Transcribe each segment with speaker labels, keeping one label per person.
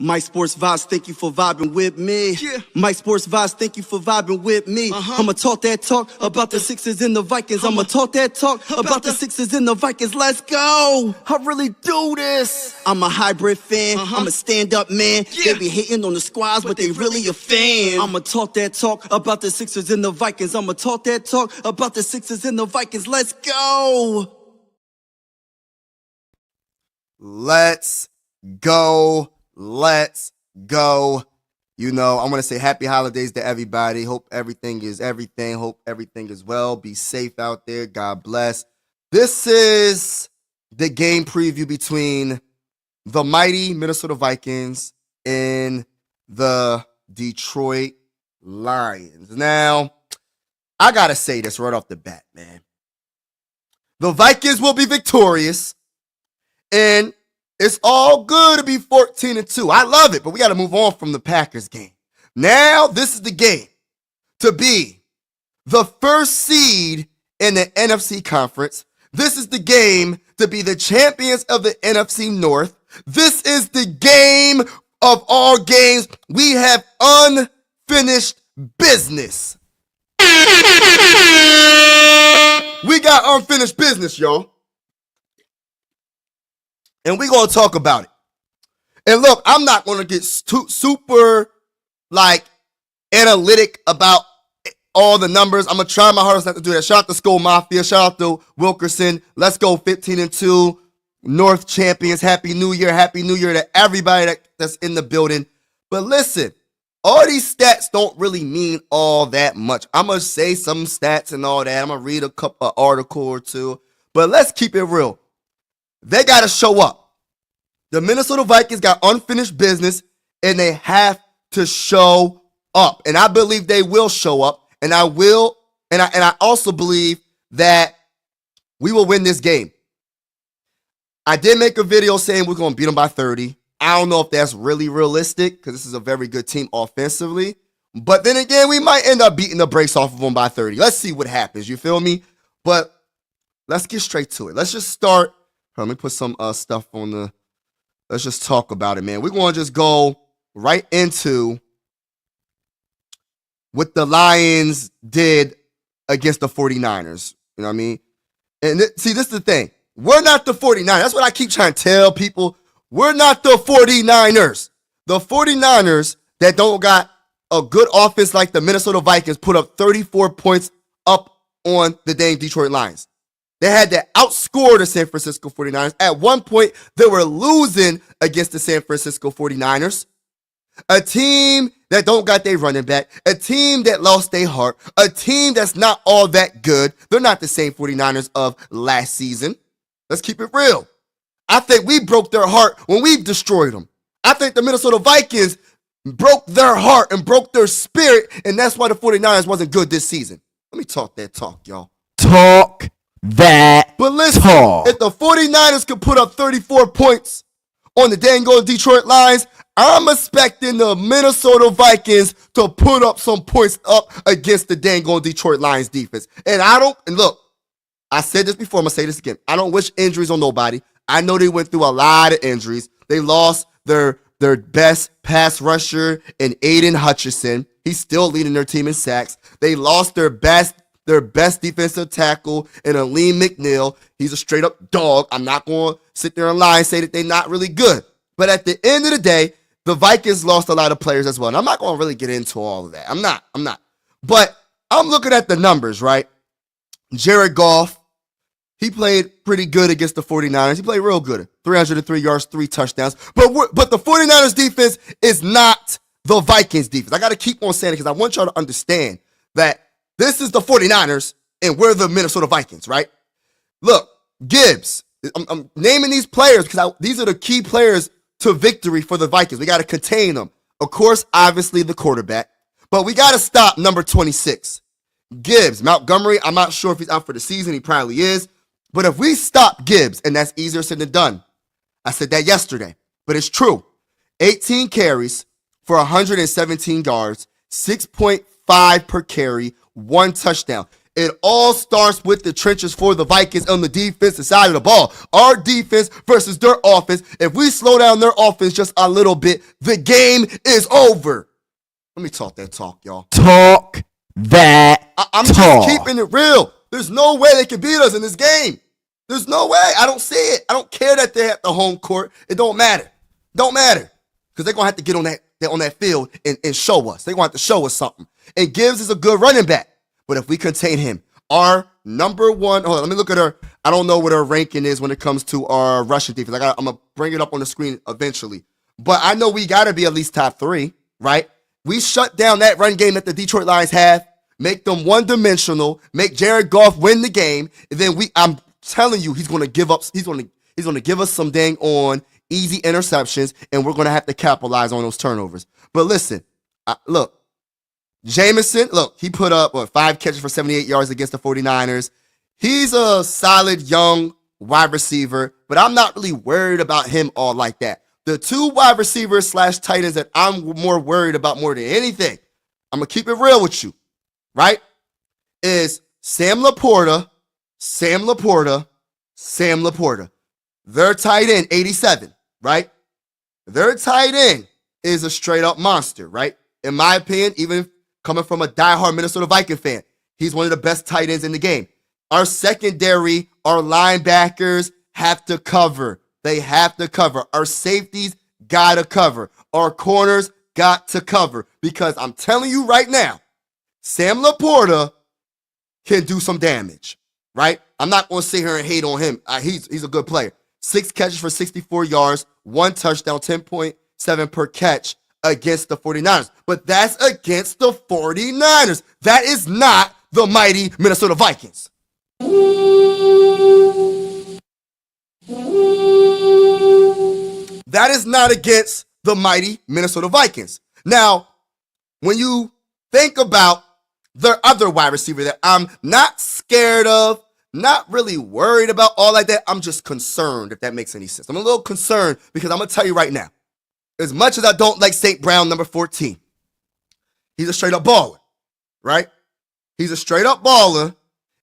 Speaker 1: My Sports Vibes, thank you for vibing with me.
Speaker 2: Yeah.
Speaker 1: My Sports Vibes, thank you for vibing with me. I'ma talk that talk about the Sixers and the Vikings. I'ma talk that talk about the Sixers and the Vikings. Let's go.
Speaker 2: I really do this.
Speaker 1: I'm a hybrid fan. I'm a stand-up man.
Speaker 2: Yeah.
Speaker 1: They be hating on the squads, but they really a fan. I'ma talk that talk about the Sixers and the Vikings. I'ma talk that talk about the Sixers and the Vikings. Let's go.
Speaker 2: Let's go. Let's go. You know, I want to say happy holidays to everybody. Hope everything is everything. Hope everything is well. Be safe out there. God bless. This is the game preview between the mighty Minnesota Vikings and the Detroit Lions. Now, I got to say this right off the bat, man. The Vikings will be victorious, and it's all good to be 14-2. I love it, but we got to move on from the Packers game. Now, this is the game to be the first seed in the NFC conference. This is the game to be the champions of the NFC North. This is the game of all games. We have unfinished business. We got unfinished business, y'all. And we're going to talk about it. And look, I'm not going to get super, analytic about all the numbers. I'm going to try my hardest not to do that. Shout out to Skull Mafia. Shout out to Wilkerson. Let's go 15-2. North champions. Happy New Year. Happy New Year to everybody that's in the building. But listen, all these stats don't really mean all that much. I'm going to say some stats and all that. I'm going to read a couple article or two. But let's keep it real. They got to show up. The Minnesota Vikings got unfinished business, and they have to show up. And I believe they will show up, and I also believe that we will win this game. I did make a video saying we're going to beat them by 30. I don't know if that's really realistic because this is a very good team offensively. But then again, we might end up beating the brakes off of them by 30. Let's see what happens. You feel me? But let's get straight to it. Let's just start. Let me put some stuff on the. Let's just talk about it, man. We're going to just go right into what the Lions did against the 49ers. You know what I mean? And see, this is the thing. We're not the 49ers. That's what I keep trying to tell people. We're not the 49ers. The 49ers that don't got a good offense like the Minnesota Vikings put up 34 points up on the dang Detroit Lions. They had to outscore the San Francisco 49ers. At one point, they were losing against the San Francisco 49ers. A team that don't got their running back. A team that lost their heart. A team that's not all that good. They're not the same 49ers of last season. Let's keep it real. I think we broke their heart when we destroyed them. I think the Minnesota Vikings broke their heart and broke their spirit, and that's why the 49ers wasn't good this season. Let me talk that talk, y'all.
Speaker 3: Talk that.
Speaker 2: But listen,
Speaker 3: talk.
Speaker 2: If the 49ers could put up 34 points on the dang old Detroit Lions, I'm expecting the Minnesota Vikings to put up some points up against the dang old Detroit Lions defense. And look, I said this before, I'm going to say this again. I don't wish injuries on nobody. I know they went through a lot of injuries. They lost their best pass rusher in Aiden Hutchinson. He's still leading their team in sacks. They lost their best defensive tackle in Aleem McNeil. He's a straight up dog. I'm not going to sit there and lie and say that they're not really good. But at the end of the day, the Vikings lost a lot of players as well. And I'm not going to really get into all of that. I'm not. But I'm looking at the numbers, right? Jared Goff, he played pretty good against the 49ers. He played real good. 303 yards, 3 touchdowns. But the 49ers defense is not the Vikings defense. I got to keep on saying it because I want y'all to understand that this is the 49ers, and we're the Minnesota Vikings, right? Look, Gibbs. I'm naming these players because these are the key players to victory for the Vikings. We got to contain them. Of course, obviously, the quarterback. But we got to stop number 26. Gibbs. Montgomery, I'm not sure if he's out for the season. He probably is. But if we stop Gibbs, and that's easier said than done. I said that yesterday, but it's true. 18 carries for 117 yards, 6.5 per carry, 1 touchdown. It all starts with the trenches for the Vikings on the defensive side of the ball. Our defense versus their offense. If we slow down their offense just a little bit, the game is over. Let me talk that talk, y'all.
Speaker 3: Talk that
Speaker 2: I'm
Speaker 3: talk.
Speaker 2: just keeping it real. There's no way they can beat us in this game. There's no way. I don't see it. I don't care that they're at the home court. It don't matter. Don't matter. Because they're going to have to get on that field and show us. They're going to have to show us something. And Gibbs is a good running back. But if we contain him, our number one, hold on, let me look at her. I don't know what her ranking is when it comes to our rushing defense. I'm going to bring it up on the screen eventually. But I know we got to be at least top 3, right? We shut down that run game that the Detroit Lions have, make them one-dimensional, make Jared Goff win the game, and then I'm telling you, he's going to give up. He's going to give us some dang on easy interceptions, and we're going to have to capitalize on those turnovers. But listen, look, Jameson, look, he put up 5 catches for 78 yards against the 49ers. He's a solid young wide receiver, but I'm not really worried about him all like that. The 2 wide receivers / tight ends that I'm more worried about more than anything, I'm going to keep it real with you, right, is Sam Laporta. Their tight end, 87, right? Their tight end is a straight-up monster, right? In my opinion, even coming from a diehard Minnesota Viking fan, he's one of the best tight ends in the game. Our secondary, our linebackers have to cover. They have to cover. Our safeties got to cover. Our corners got to cover. Because I'm telling you right now, Sam Laporta can do some damage, right? I'm not going to sit here and hate on him. He's a good player. 6 catches for 64 yards, 1 touchdown, 10.7 per catch against the 49ers. But that's against the 49ers. That is not the mighty Minnesota Vikings. That is not against the mighty Minnesota Vikings. Now, when you think about the other wide receiver that I'm not scared of, not really worried about, all like that, I'm just concerned, if that makes any sense. I'm a little concerned because I'm going to tell you right now, as much as I don't like St. Brown, number 14, he's a straight-up baller, right? He's a straight-up baller,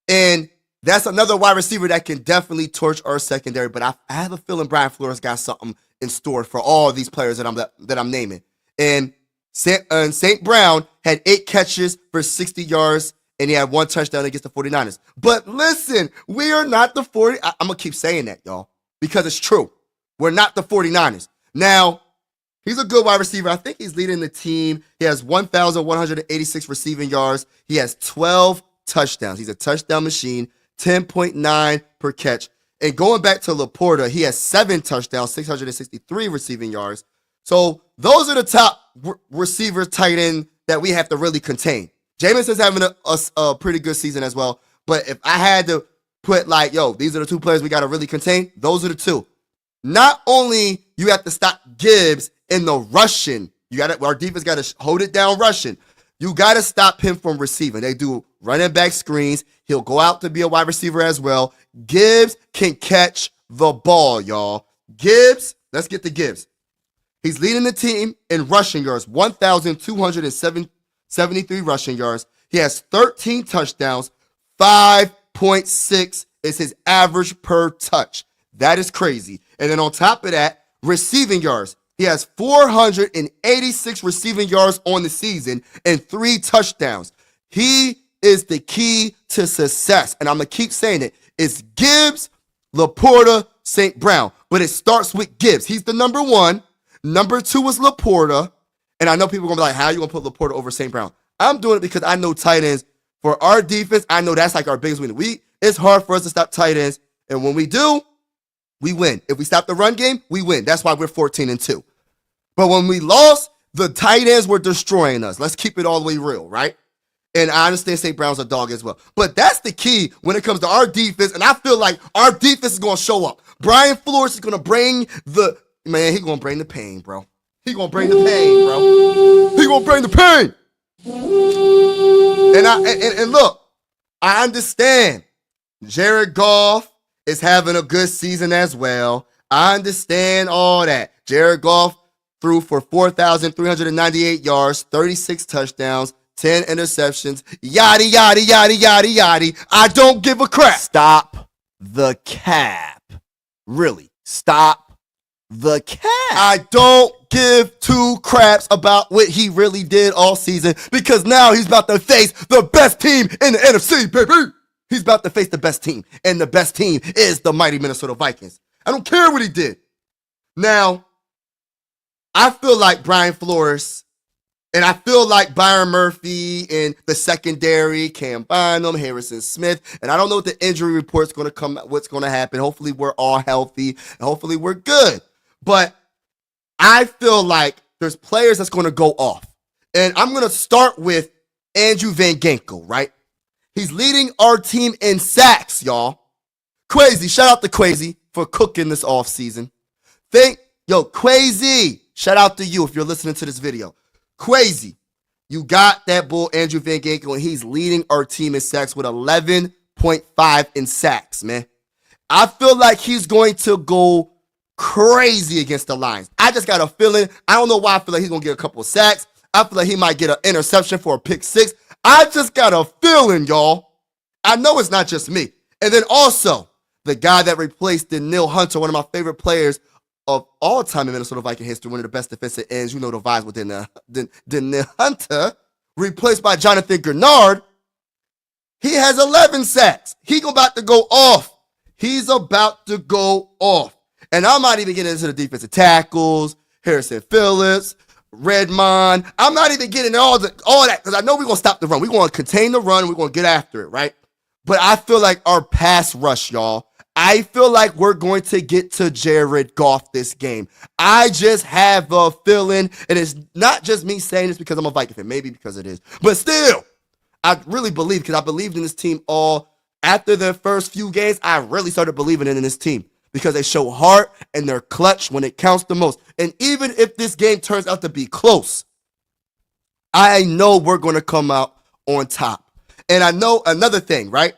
Speaker 2: and that's another wide receiver that can definitely torch our secondary, but I have a feeling Brian Flores got something in store for all these players that I'm naming. And St. Brown had 8 catches for 60 yards, and he had 1 touchdown against the 49ers. But listen, we are not the 40. I'm going to keep saying that, y'all, because it's true. We're not the 49ers. Now, he's a good wide receiver. I think he's leading the team. He has 1,186 receiving yards. He has 12 touchdowns. He's a touchdown machine, 10.9 per catch. And going back to Laporta, he has 7 touchdowns, 663 receiving yards. So those are the top receivers, tight end that we have to really contain. Jameson's having a pretty good season as well. But if I had to put these are the 2 players we got to really contain, those are the 2. Not only you have to stop Gibbs in the rushing, our defense got to hold it down rushing. You got to stop him from receiving. They do running back screens. He'll go out to be a wide receiver as well. Gibbs can catch the ball, y'all. Gibbs, let's get to Gibbs. He's leading the team in rushing yards, 1,273 rushing yards. He has 13 touchdowns, 5.6 is his average per touch. That is crazy. And then on top of that, receiving yards. He has 486 receiving yards on the season and 3 touchdowns. He is the key to success. And I'm going to keep saying it. It's Gibbs, Laporta, St. Brown. But it starts with Gibbs. He's the number 1. Number 2 is Laporta. And I know people are going to be like, how are you going to put Laporta over St. Brown? I'm doing it because I know tight ends. For our defense, I know that's like our biggest win. It's hard for us to stop tight ends. And when we do, we win. If we stop the run game, we win. That's why we're 14-2. But when we lost, the tight ends were destroying us. Let's keep it all the way real, right? And I understand St. Brown's a dog as well. But that's the key when it comes to our defense. And I feel like our defense is going to show up. Brian Flores is going to bring he's going to bring the pain, bro. He's going to bring the pain, bro. He's going to bring the pain. And look, I understand Jared Goff is having a good season as well. I understand all that. Jared Goff threw for 4,398 yards, 36 touchdowns, 10 interceptions, yada, yada, yada, yada, yada. I don't give a crap.
Speaker 3: Stop the cap. Really, stop the cap.
Speaker 2: I don't give two craps about what he really did all season because now he's about to face the best team in the NFC, baby. He's about to face the best team, and the best team is the mighty Minnesota Vikings. I don't care what he did. Now, I feel like Brian Flores, and I feel like Byron Murphy in the secondary, Cam Bynum, Harrison Smith, and I don't know what the injury report's going to come, what's going to happen. Hopefully we're all healthy, and hopefully we're good. But I feel like there's players that's going to go off. And I'm going to start with Andrew Van Ginkel, right? He's leading our team in sacks, y'all. Quasi, shout out to Quasi for cooking this offseason. Quasi, shout out to you if you're listening to this video. Quasi, you got that bull, Andrew Van Ginkel, and he's leading our team in sacks with 11.5 in sacks, man. I feel like he's going to go crazy against the Lions. I just got a feeling. I don't know why I feel like he's going to get a couple of sacks. I feel like he might get an interception for a pick six. I just got a feeling, y'all. I know it's not just me. And then also, the guy that replaced Daniil Hunter, one of my favorite players of all time in Minnesota Viking history, one of the best defensive ends, you know the vibes within Daniil Hunter, replaced by Jonathan Grenard. He has 11 sacks. He's about to go off. He's about to go off. And I'm not even getting into the defensive tackles, Harrison Phillips, Redmond. I'm not even getting all that because I know we're going to stop the run. We're going to contain the run. We're going to get after it, right? But I feel like our pass rush, y'all, I feel like we're going to get to Jared Goff this game. I just have a feeling, and it's not just me saying this because I'm a Viking fan, maybe because it is. But still, I really believe, because I believed in this team all after the first few games, I really started believing in this team. Because they show heart and they're clutch when it counts the most. And even if this game turns out to be close, I know we're going to come out on top. And I know another thing, right?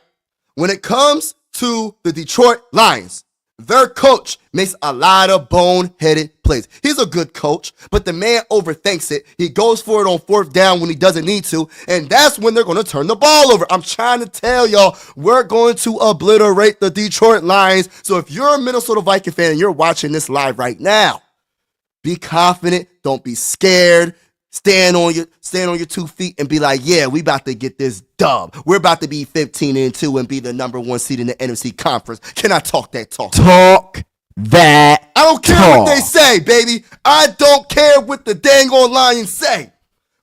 Speaker 2: When it comes to the Detroit Lions, their coach makes a lot of boneheaded plays. He's a good coach, but the man overthinks it. He goes for it on fourth down when he doesn't need to, and that's when they're going to turn the ball over. I'm trying to tell y'all, we're going to obliterate the Detroit Lions. So if you're a Minnesota Viking fan and you're watching this live right now, be confident. Don't be scared. Stand on your 2 feet and be like, yeah, we about to get this dub. We're about to be 15-2 and be the number 1 seed in the NFC conference. Can I talk that talk?
Speaker 3: Talk that
Speaker 2: I don't care what they say, baby. I don't care what the dang on Lions say.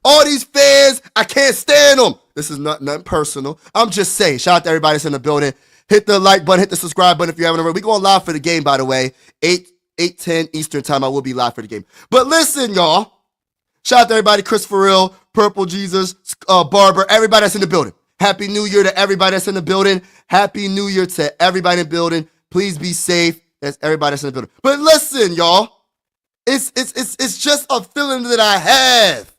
Speaker 2: All these fans, I can't stand them. This is nothing personal. I'm just saying. Shout out to everybody that's in the building. Hit the like button, hit the subscribe button if you haven't already. We going live for the game, by the way. 8:10 Eastern time. I will be live for the game. But listen, y'all. Shout out to everybody, Chris Farrell, Purple Jesus, Barber, everybody that's in the building. Happy New Year to everybody that's in the building. Happy New Year to everybody in the building. Please be safe. That's everybody that's in the building. But listen, y'all, it's just a feeling that I have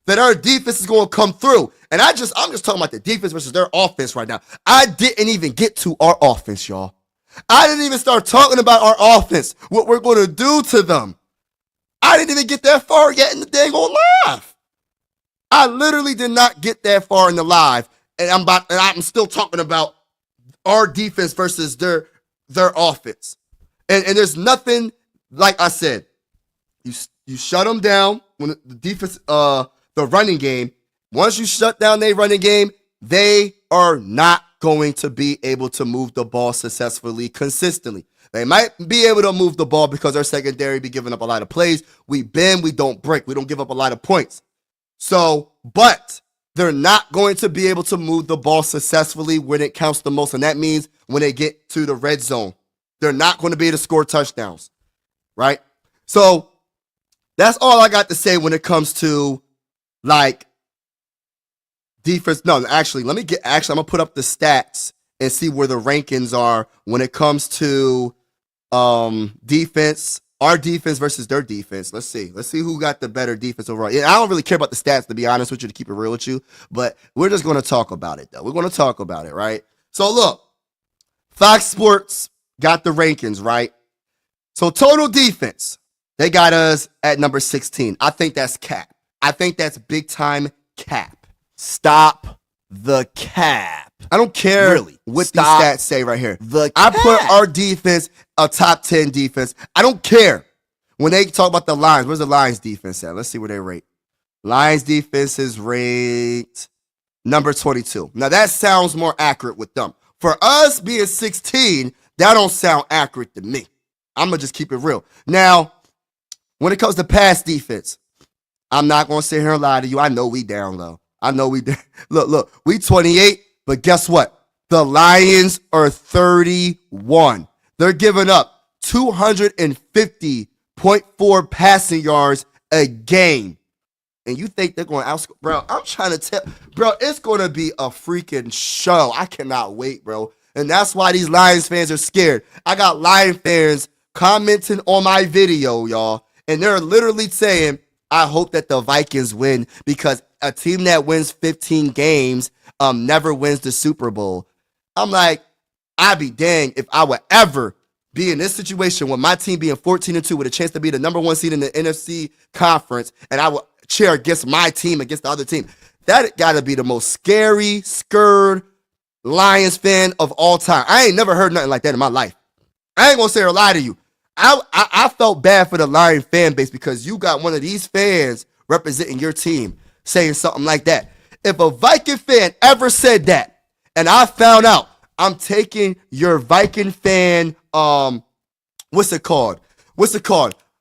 Speaker 2: that our defense is going to come through. And I'm just talking about the defense versus their offense right now. I didn't even get to our offense, y'all. I didn't even start talking about our offense, what we're going to do to them. I didn't even get that far yet in the dang old live. I literally did not get that far in the live, and I'm still talking about our defense versus their offense. And there's nothing, like I said, you shut them down when the defense, the running game. Once you shut down their running game, they are not going to be able to move the ball successfully, consistently. They might be able to move the ball because our secondary be giving up a lot of plays. We bend, we don't break. We don't give up a lot of points. So, but they're not going to be able to move the ball successfully when it counts the most. And that means when they get to the red zone, they're not going to be able to score touchdowns, right? So that's all I got to say when it comes to like defense. No, actually, I'm going to put up the stats and see where the rankings are when it comes to defense, our defense versus their defense. Let's see who got the better defense overall. Yeah, I don't really care about the stats, to be honest with you, to keep it real with you, but we're just going to talk about it, though. We're going to talk about it, right? So look, Fox Sports got the rankings, right? So total defense, they got us at number 16. I think that's cap. I think that's big time cap.
Speaker 3: Stop the cap.
Speaker 2: I don't care
Speaker 3: Really,
Speaker 2: what
Speaker 3: stop
Speaker 2: these stats say right here.
Speaker 3: the
Speaker 2: I put
Speaker 3: cap.
Speaker 2: our defense a top 10 defense. I don't care. When they talk about the Lions, where's the Lions defense at? Let's see where they rate. Lions defense is ranked number 22. Now that sounds more accurate with them. For us being 16, that don't sound accurate to me. I'm going to just keep it real. Now, when it comes to pass defense, I'm not going to sit here and lie to you. I know we down low. I know we down. Look, we 28, but guess what? The Lions are 31. They're giving up 250.4 passing yards a game. And you think they're going to outscore? Bro, I'm trying to tell. Bro, it's going to be a freaking show. I cannot wait, bro. And that's why these Lions fans are scared. I got Lion fans commenting on my video, y'all. And they're literally saying, I hope that the Vikings win because a team that wins 15 games never wins the Super Bowl. I'm like, I'd be dang if I would ever be in this situation with my team being 14-2 with a chance to be the number one seed in the NFC conference, and I would cheer against my team against the other team. That got to be the most scary, scared Lions fan of all time. I ain't never heard nothing like that in my life. I ain't gonna say or lie to you. I felt bad for the Lion fan base because you got one of these fans representing your team saying something like that. If a Viking fan ever said that, and I found out, I'm taking your Viking fan, what's it called?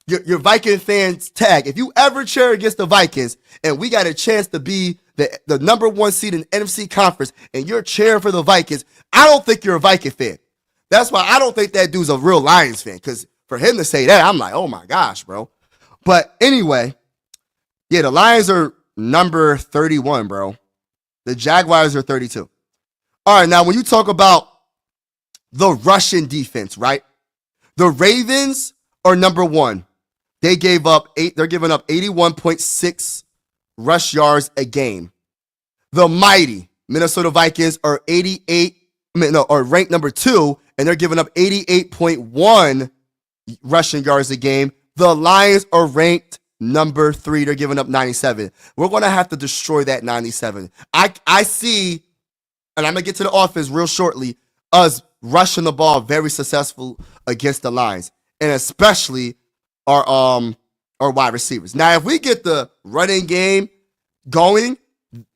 Speaker 2: Your Viking fans tag. If you ever cheer against the Vikings and we got a chance to be the number one seed in the NFC conference and you're cheering for the Vikings, I don't think you're a Viking fan. That's why I don't think that dude's a real Lions fan, because for him to say that, I'm like, oh my gosh, bro. But anyway, yeah, the Lions are number 31, bro. The Jaguars are 32. All right, now when you talk about the Russian defense, right? The Ravens are number 1. They're giving up 81.6 rush yards a game. The mighty Minnesota Vikings are ranked number 2, and they're giving up 88.1 rushing yards a game. The Lions are ranked number 3. They're giving up 97. We're going to have to destroy that 97. I see, and I'm going to get to the offense real shortly, us rushing the ball very successful against the Lions, and especially our wide receivers. Now, if we get the running game going,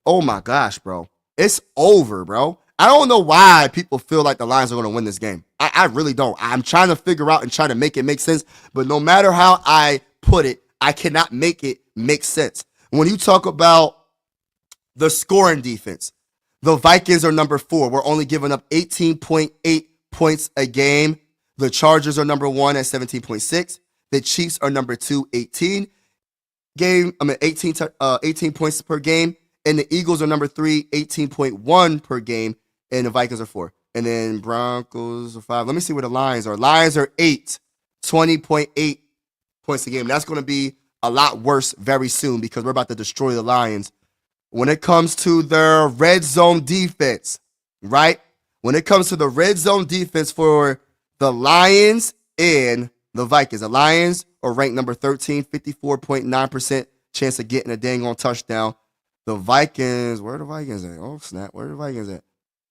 Speaker 2: oh my gosh, bro. It's over, bro. I don't know why people feel like the Lions are going to win this game. I really don't. I'm trying to figure out and try to make it make sense, but no matter how I put it, I cannot make it make sense. When you talk about the scoring defense, the Vikings are number 4. We're only giving up 18.8 points a game. The Chargers are number 1 at 17.6. The Chiefs are number 2, 18 points per game. And the Eagles are number 3, 18.1 per game. And the Vikings are 4. And then Broncos are 5. Let me see where the Lions are. Lions are 8, 20.8 points a game. That's going to be a lot worse very soon because we're about to destroy the Lions. When it comes to their red zone defense, right? When it comes to the red zone defense for the Lions and the Vikings, the Lions are ranked number 13, 54.9% chance of getting a dang on touchdown. The Vikings, where are the Vikings at? Oh, snap. Where are the Vikings at?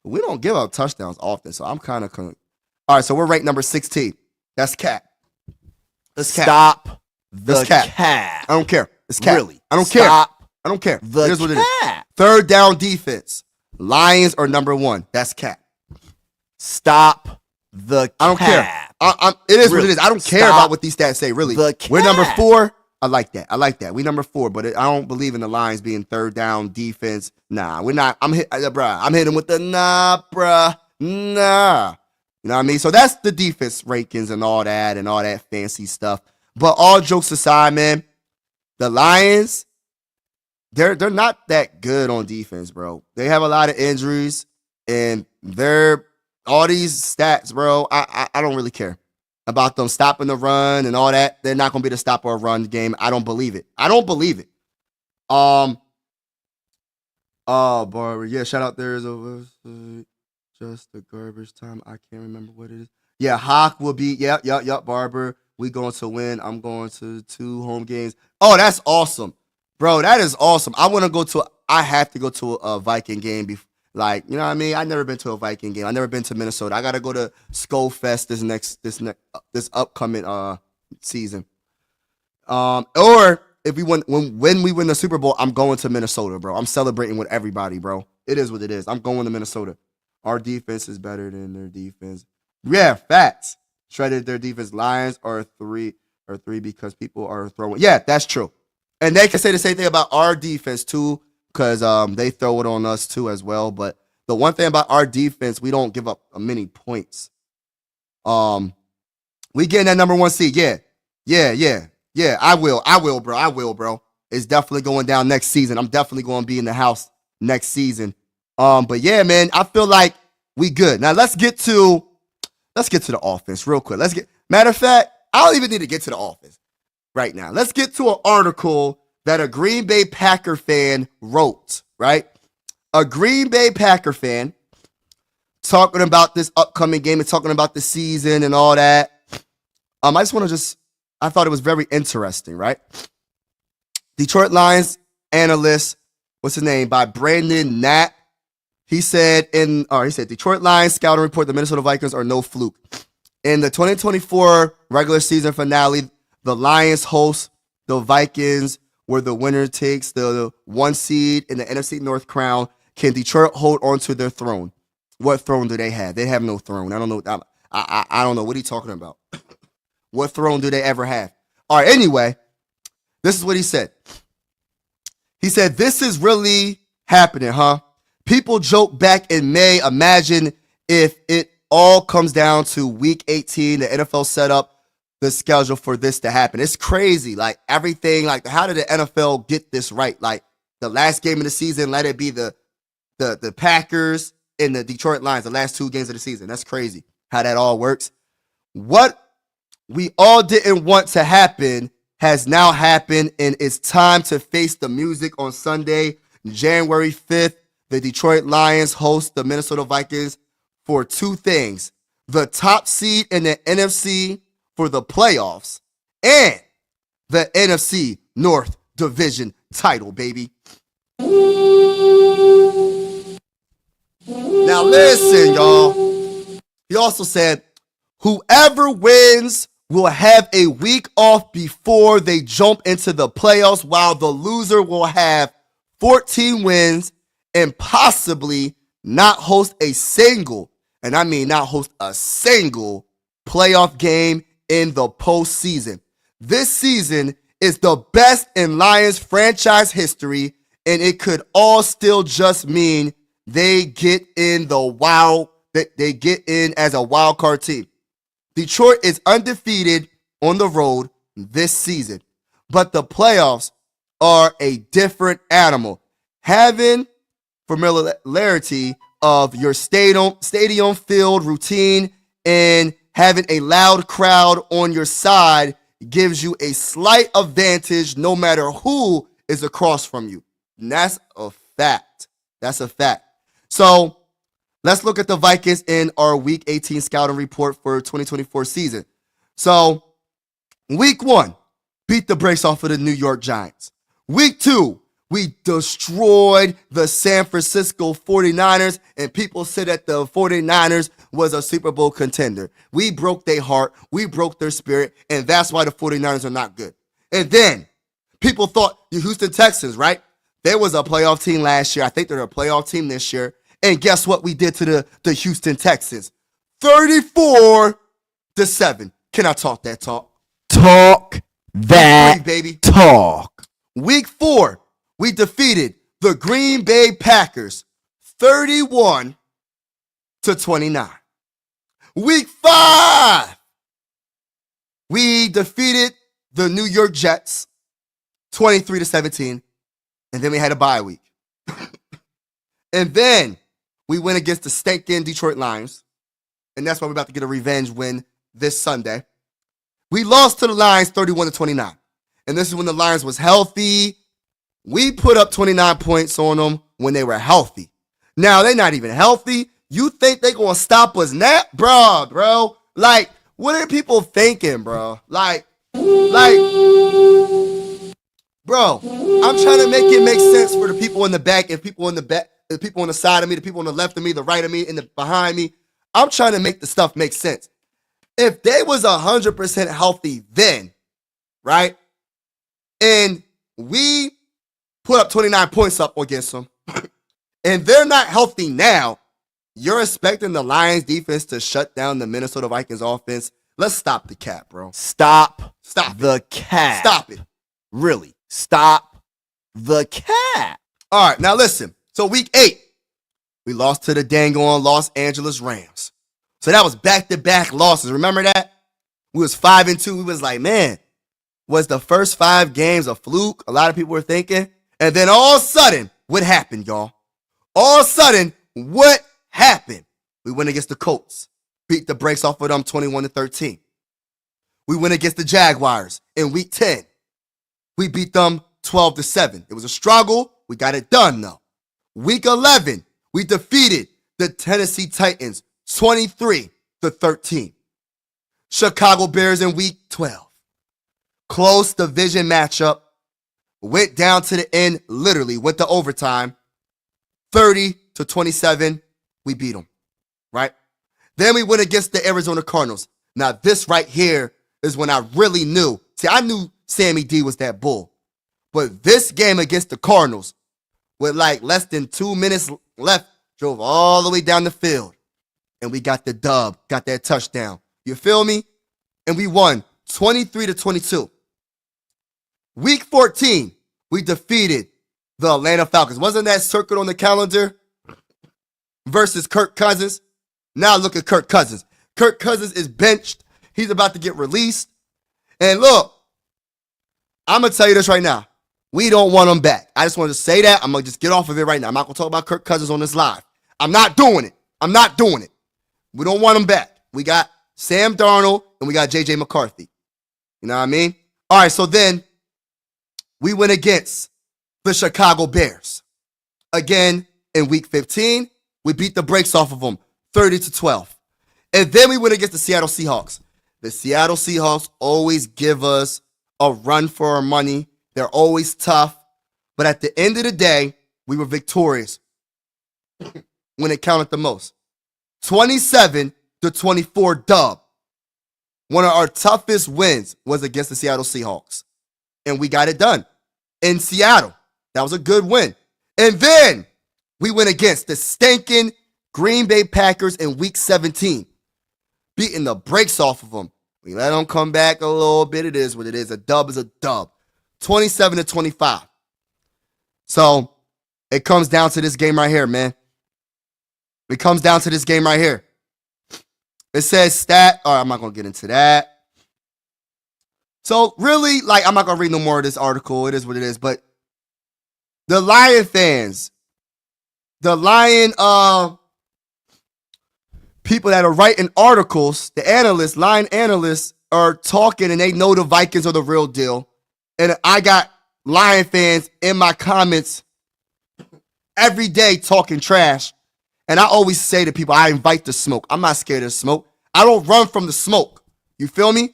Speaker 2: We don't give up touchdowns often, so I'm kind of... All right, so we're ranked number 16. That's cap. That's cap.
Speaker 3: Stop
Speaker 2: That's
Speaker 3: the
Speaker 2: cap.
Speaker 3: cap.
Speaker 2: I don't care. It's cap.
Speaker 3: Really?
Speaker 2: I don't care.
Speaker 3: Stop
Speaker 2: I don't care.
Speaker 3: the
Speaker 2: Here's what it is.
Speaker 3: cap.
Speaker 2: Third down defense. Lions are number 1. That's cap.
Speaker 3: Stop the cap.
Speaker 2: I don't care. It is what it is. I don't care
Speaker 3: Stop
Speaker 2: about what these stats say, really.
Speaker 3: the cap.
Speaker 2: We're number 4. I like that. We number 4, but I don't believe in the Lions being third down defense. Nah, we're not. I'm hitting with the nah, bruh. Nah. You know what I mean? So that's the defense rankings and all that fancy stuff. But all jokes aside, man, the Lions, they're not that good on defense, bro. They have a lot of injuries, and they're all these stats, bro. I don't really care about them stopping the run and all that. They're not gonna be able to stop our run game. I don't believe it. Barber, yeah, shout out there is over just the garbage time. I can't remember what it is. Yeah, Hawk will be. Yep, Barber. We going to win. I'm going to 2 home games. Oh, that's awesome, bro. That is awesome. I want to go to I have to go to a Viking game. Like, you know what I mean? I've never been to a Viking game. I've never been to Minnesota. I gotta go to Skull Fest this upcoming season. Or if we win when we win the Super Bowl, I'm going to Minnesota, bro. I'm celebrating with everybody, bro. It is what it is. I'm going to Minnesota. Our defense is better than their defense. Yeah, facts. Shredded their defense. Lions are three because people are throwing. Yeah, that's true. And they can say the same thing about our defense too, because they throw it on us too as well. But the one thing about our defense, we don't give up many points. We getting that number 1 seed. Yeah. I will, bro. It's definitely going down next season. I'm definitely going to be in the house next season. But yeah, man, I feel like we good. Now let's get to the offense real quick. Matter of fact, I don't even need to get to the offense right now. Let's get to an article that a Green Bay Packer fan wrote, right? A Green Bay Packer fan talking about this upcoming game and talking about the season and all that. I thought it was very interesting, right? Detroit Lions analyst, what's his name? By Brandon Knapp. He said Detroit Lions scouting report, the Minnesota Vikings are no fluke. In the 2024 regular season finale, the Lions host the Vikings, where the winner takes the 1 seed in the NFC North crown. Can Detroit hold on to their throne? What throne do they have? They have no throne. I don't know. I don't know what he's talking about. What throne do they ever have? All right, anyway, this is what he said. He said, this is really happening, huh? People joke back in May, imagine if it all comes down to week 18, the NFL set up the schedule for this to happen. It's crazy. Like everything, like how did the NFL get this right? Like the last game of the season, let it be the Packers and the Detroit Lions, the last 2 games of the season. That's crazy how that all works. What we all didn't want to happen has now happened, and it's time to face the music on Sunday, January 5th. The Detroit Lions host the Minnesota Vikings for 2 things: the top seed in the NFC for the playoffs and the NFC North Division title, baby. Now listen, y'all. He also said, whoever wins will have a week off before they jump into the playoffs, while the loser will have 14 wins and possibly not host a single, and I mean not host a single playoff game in the postseason. This season is the best in Lions franchise history, and it could all still just mean they get in as a wild card team. Detroit is undefeated on the road this season, but the playoffs are a different animal. Having familiarity of your stadium field routine and having a loud crowd on your side gives you a slight advantage no matter who is across from you. And that's a fact. That's a fact. So let's look at the Vikings in our Week 18 scouting report for 2024 season. So Week 1, beat the brakes off of the New York Giants. Week 2, we destroyed the San Francisco 49ers, and people said that the 49ers was a Super Bowl contender. We broke their heart, we broke their spirit, and that's why the 49ers are not good. And then people thought the Houston Texans, right? There was a playoff team last year. I think they're a playoff team this year. And guess what we did to the Houston Texans? 34-7. Can I talk that talk?
Speaker 3: Talk that
Speaker 2: Week 3, baby.
Speaker 3: talk.
Speaker 2: Week 4, we defeated the Green Bay Packers 31-29. Week 5, we defeated the New York Jets 23-17. And then we had a bye week. And then we went against the stinking Detroit Lions. And that's why we're about to get a revenge win this Sunday. We lost to the Lions 31-29. And this is when the Lions was healthy. We put up 29 points on them when they were healthy. Now, they're not even healthy. You think they're going to stop us now? Bro. Like, what are people thinking, bro? Like, Bro, I'm trying to make it make sense for the people in the back and people in the back, the people on the side of me, the people on the left of me, the right of me, and the behind me. I'm trying to make the stuff make sense. If they was 100% healthy then, right, and we put up 29 points up against them, and they're not healthy now, you're expecting the Lions defense to shut down the Minnesota Vikings offense? Let's stop the cap, bro.
Speaker 3: Stop
Speaker 2: the
Speaker 3: cap.
Speaker 2: Stop it.
Speaker 3: Really. Stop the cap.
Speaker 2: All right, now listen. So week 8, we lost to the dang on Los Angeles Rams. So that was back-to-back losses. Remember that? We was 5-2. We was like, man, was the first 5 games a fluke? A lot of people were thinking. And then all of a sudden, what happened, y'all? All of a sudden, what happened? We went against the Colts. Beat the brakes off of them 21-13. We went against the Jaguars in week 10. We beat them 12-7. It was a struggle. We got it done, though. Week 11, we defeated the Tennessee Titans 23-13. Chicago Bears in week 12. Close division matchup. Went down to the end, literally went to overtime. 30-27, we beat them, right? Then we went against the Arizona Cardinals. Now, this right here is when I really knew. See, I knew Sammy D was that bull. But this game against the Cardinals, with like less than 2 minutes left, drove all the way down the field. And we got the dub, got that touchdown. You feel me? And we won 23-22. Week 14, we defeated the Atlanta Falcons. Wasn't that circled on the calendar? Versus Kirk Cousins. Now look at Kirk Cousins. Kirk Cousins is benched. He's about to get released. And look, I'm going to tell you this right now. We don't want him back. I just wanted to say that. I'm going to just get off of it right now. I'm not going to talk about Kirk Cousins on this live. I'm not doing it. I'm not doing it. We don't want him back. We got Sam Darnold and we got J.J. McCarthy. You know what I mean? All right, so then we went against the Chicago Bears. Again, in week 15, we beat the brakes off of them 30-12. And then we went against the Seattle Seahawks. The Seattle Seahawks always give us a run for our money. They're always tough. But at the end of the day, we were victorious when it counted the most. 27-24 dub. One of our toughest wins was against the Seattle Seahawks. And we got it done in Seattle. That was a good win. And then we went against the stinking Green Bay Packers in week 17. Beating the brakes off of them. We let them come back a little bit. It is what it is. A dub is a dub. 27-25. So it comes down to this game right here, man. It comes down to this game right here. It says stat. All right, I'm not going to get into that. So really, like, I'm not going to read no more of this article. It is what it is. But the Lion fans, the Lion people that are writing articles, the analysts, Lion analysts are talking and they know the Vikings are the real deal. And I got Lion fans in my comments every day talking trash. And I always say to people, I invite the smoke. I'm not scared of smoke. I don't run from the smoke. You feel me?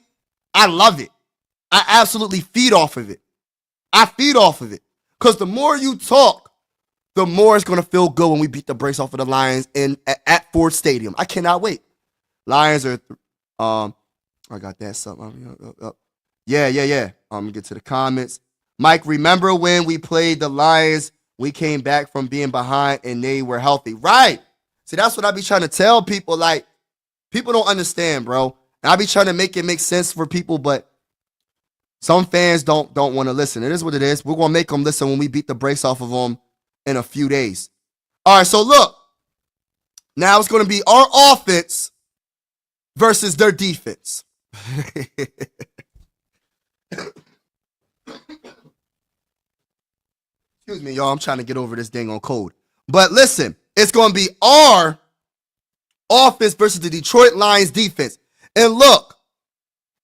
Speaker 2: I love it. I absolutely feed off of it. I feed off of it. Because the more you talk, the more it's going to feel good when we beat the brakes off of the Lions at Ford Stadium. I cannot wait. Lions are, I got that something. Yeah. Let me get to the comments. Mike, remember when we played the Lions, we came back from being behind and they were healthy. Right. See, that's what I be trying to tell people. Like, people don't understand, bro. And I be trying to make it make sense for people, but some fans don't want to listen. It is what it is. We're going to make them listen when we beat the brakes off of them in a few days. All right, so look. Now it's going to be our offense versus their defense. Excuse me, y'all. I'm trying to get over this dang on code. But listen, it's going to be our offense versus the Detroit Lions defense. And look,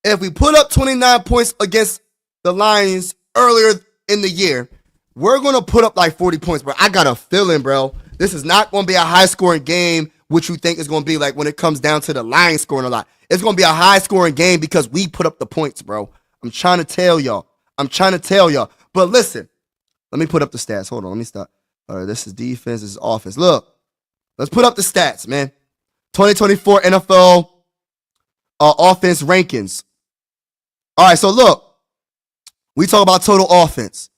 Speaker 2: if we put up 29 points against the Lions earlier in the year, we're going to put up like 40 points, bro. I got a feeling, bro. This is not going to be a high-scoring game, which you think is going to be like when it comes down to the Lions scoring a lot. It's going to be a high-scoring game because we put up the points, bro. I'm trying to tell y'all. But listen, let me put up the stats. Hold on, let me stop. All right, this is defense, this is offense. Look, let's put up the stats, man. 2024 NFL offense rankings. All right, so look, we talk about total offense.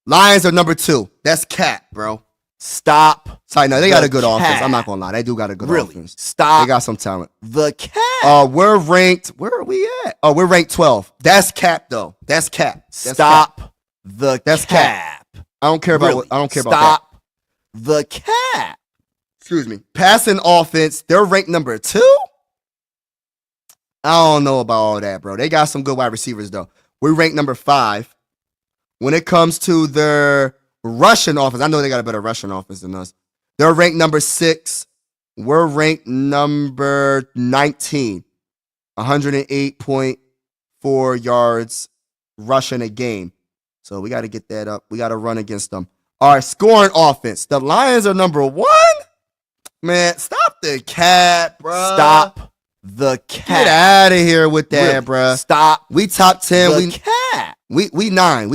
Speaker 2: Lions are number 2. That's cap, bro.
Speaker 3: Stop.
Speaker 2: Sorry, no, they got a good
Speaker 3: cap.
Speaker 2: offense. I'm not gonna lie, they do got a good offense.
Speaker 3: Stop.
Speaker 2: They got some talent.
Speaker 3: The cap.
Speaker 2: We're ranked. Where are we at? Oh, we're ranked 12. That's cap, though. That's cap.
Speaker 3: Stop.
Speaker 2: Cap.
Speaker 3: The
Speaker 2: That's
Speaker 3: cap.
Speaker 2: I don't care about.
Speaker 3: Really?
Speaker 2: I don't care about
Speaker 3: Stop. The cap.
Speaker 2: Excuse me. Passing offense, they're ranked number 2. I don't know about all that, bro. They got some good wide receivers, though. We're ranked number 5. When it comes to their rushing offense, I know they got a better rushing offense than us. They're ranked number 6. We're ranked number 19. 108.4 yards rushing a game. So we got to get that up. We got to run against them. All right, scoring offense. The Lions are number 1. Man, stop the cap, bro.
Speaker 3: Stop the cap.
Speaker 2: Get out of here with that,
Speaker 3: Really?
Speaker 2: bro.
Speaker 3: Stop
Speaker 2: We top 10.
Speaker 3: the
Speaker 2: We
Speaker 3: cap.
Speaker 2: we 9.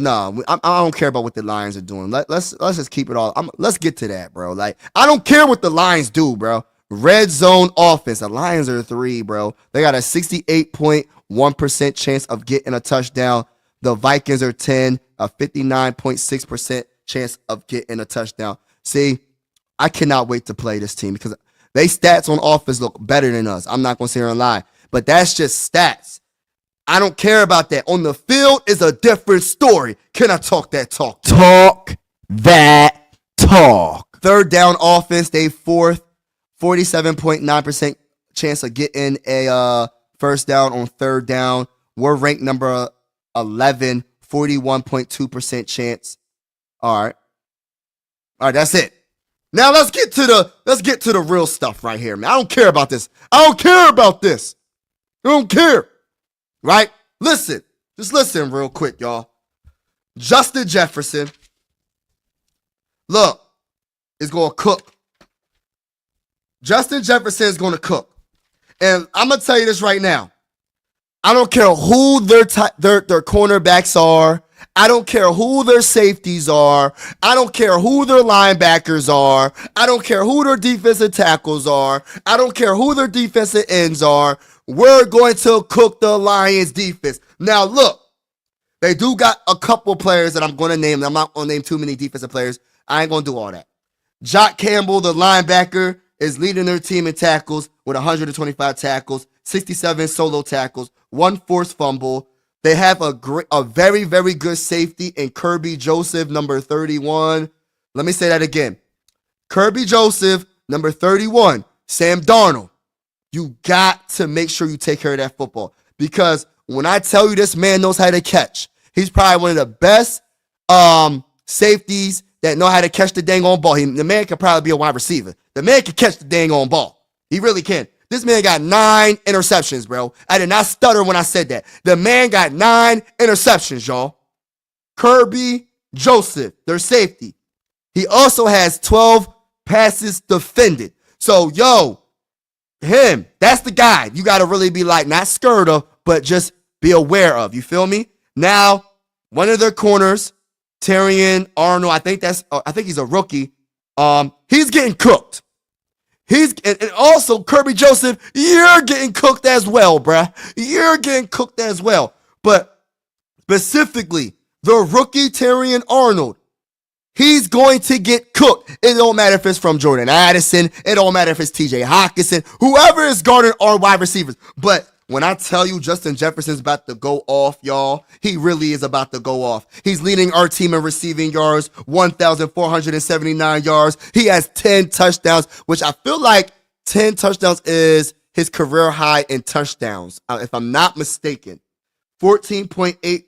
Speaker 2: No. I don't care about what the Lions are doing. Let's just keep it all. Let's get to that, bro. Like, I don't care what the Lions do, bro. Red zone offense. The Lions are 3, bro. They got a 68.1% chance of getting a touchdown. The Vikings are 10, a 59.6% chance of getting a touchdown. See, I cannot wait to play this team because they stats on offense look better than us. I'm not going to sit here and lie, but that's just stats. I don't care about that. On the field is a different story. Can I talk that talk?
Speaker 3: Talk that talk.
Speaker 2: Third down offense, they 4th, 47.9% chance of getting a first down on third down. We're ranked number 11, 41.2% chance. All right, that's it. Now let's get to the real stuff right here, man. I don't care about this. I don't care. Right? Listen. Just listen real quick, y'all. Justin Jefferson, look, is going to cook. Justin Jefferson is going to cook. And I'm going to tell you this right now. I don't care who their cornerbacks are. I don't care who their safeties are. I don't care who their linebackers are. I don't care who their defensive tackles are. I don't care who their defensive ends are. We're going to cook the Lions defense. Now, look, they do got a couple players that I'm going to name. I'm not going to name too many defensive players. I ain't going to do all that. Jock Campbell, the linebacker, is leading their team in tackles with 125 tackles, 67 solo tackles, 1 forced fumble. They have a very, very good safety in Kirby Joseph, number 31. Let me say that again. Kirby Joseph, number 31. Sam Darnold. You got to make sure you take care of that football. Because when I tell you this man knows how to catch, he's probably one of the best safeties that know how to catch the dang on ball. The man could probably be a wide receiver. The man can catch the dang on ball. He really can. This man got 9 interceptions, bro. I did not stutter when I said that. The man got 9 interceptions, y'all. Kirby Joseph, their safety. He also has 12 passes defended. So, him, that's the guy you got to really be like, not scared of, but just be aware of. You feel me? Now, one of their corners, Terrion Arnold, I think he's a rookie. He's getting cooked. And also Kirby Joseph, you're getting cooked as well, bruh. You're getting cooked as well. But specifically, the rookie Terrion Arnold, he's going to get cooked. It don't matter if it's from Jordan Addison. It don't matter if it's TJ Hockenson. Whoever is guarding our wide receivers. But when I tell you Justin Jefferson's about to go off, y'all, he really is about to go off. He's leading our team in receiving yards, 1,479 yards. He has 10 touchdowns, which I feel like 10 touchdowns is his career high in touchdowns, if I'm not mistaken. 14.8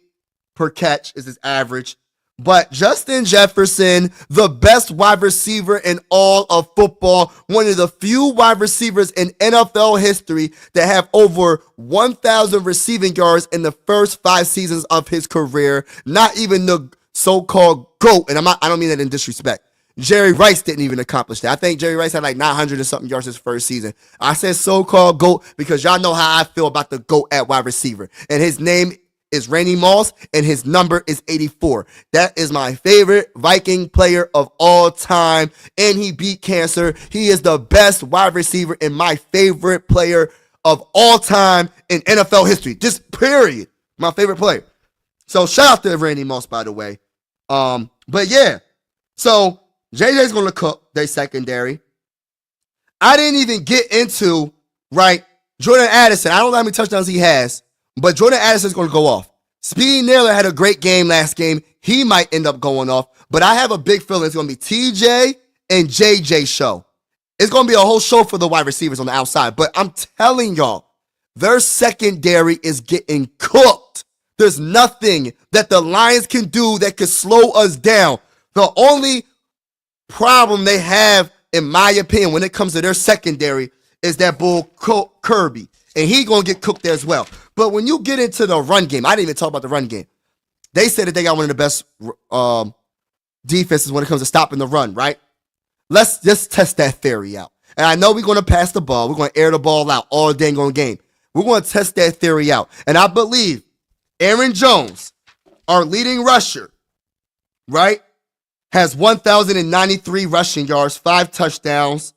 Speaker 2: per catch is his average. But Justin Jefferson, the best wide receiver in all of football, one of the few wide receivers in NFL history that have over 1,000 receiving yards in the first 5 seasons of his career. Not even the so-called GOAT, and I don't mean that in disrespect. Jerry Rice didn't even accomplish that. I think Jerry Rice had like 900 and something yards his first season. I said so-called GOAT because y'all know how I feel about the GOAT at wide receiver. And his name is Randy Moss, and his number is 84. That is my favorite Viking player of all time, and he beat cancer. He is the best wide receiver and my favorite player of all time in NFL history. Just period. My favorite player. So shout out to Randy Moss, by the way. But yeah, so JJ's going to cook their secondary. I didn't even get into, right, Jordan Addison. I don't know how many touchdowns he has, but Jordan Addison's going to go off. Speedy Naylor had a great game last game. He might end up going off, but I have a big feeling it's going to be TJ and JJ show. It's going to be a whole show for the wide receivers on the outside, but I'm telling y'all, their secondary is getting cooked. There's nothing that the Lions can do that could slow us down. The only problem they have, in my opinion, when it comes to their secondary is that bull Kirby, and he going to get cooked there as well. But when you get into the run game, I didn't even talk about the run game. They said that they got one of the best defenses when it comes to stopping the run, right? Let's just test that theory out. And I know we're going to pass the ball. We're going to air the ball out all dang on game. We're going to test that theory out. And I believe Aaron Jones, our leading rusher, right, has 1,093 rushing yards, 5 touchdowns,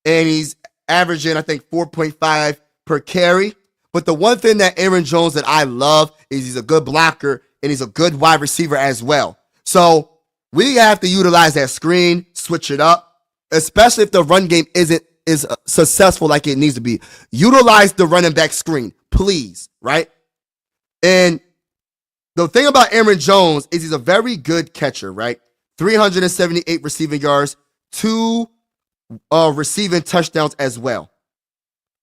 Speaker 2: and he's averaging, I think, 4.5 per carry. But the one thing that Aaron Jones that I love is he's a good blocker and he's a good wide receiver as well. So we have to utilize that screen, switch it up, especially if the run game is successful like it needs to be. Utilize the running back screen, please, right? And the thing about Aaron Jones is he's a very good catcher, right? 378 receiving yards, 2 receiving touchdowns as well.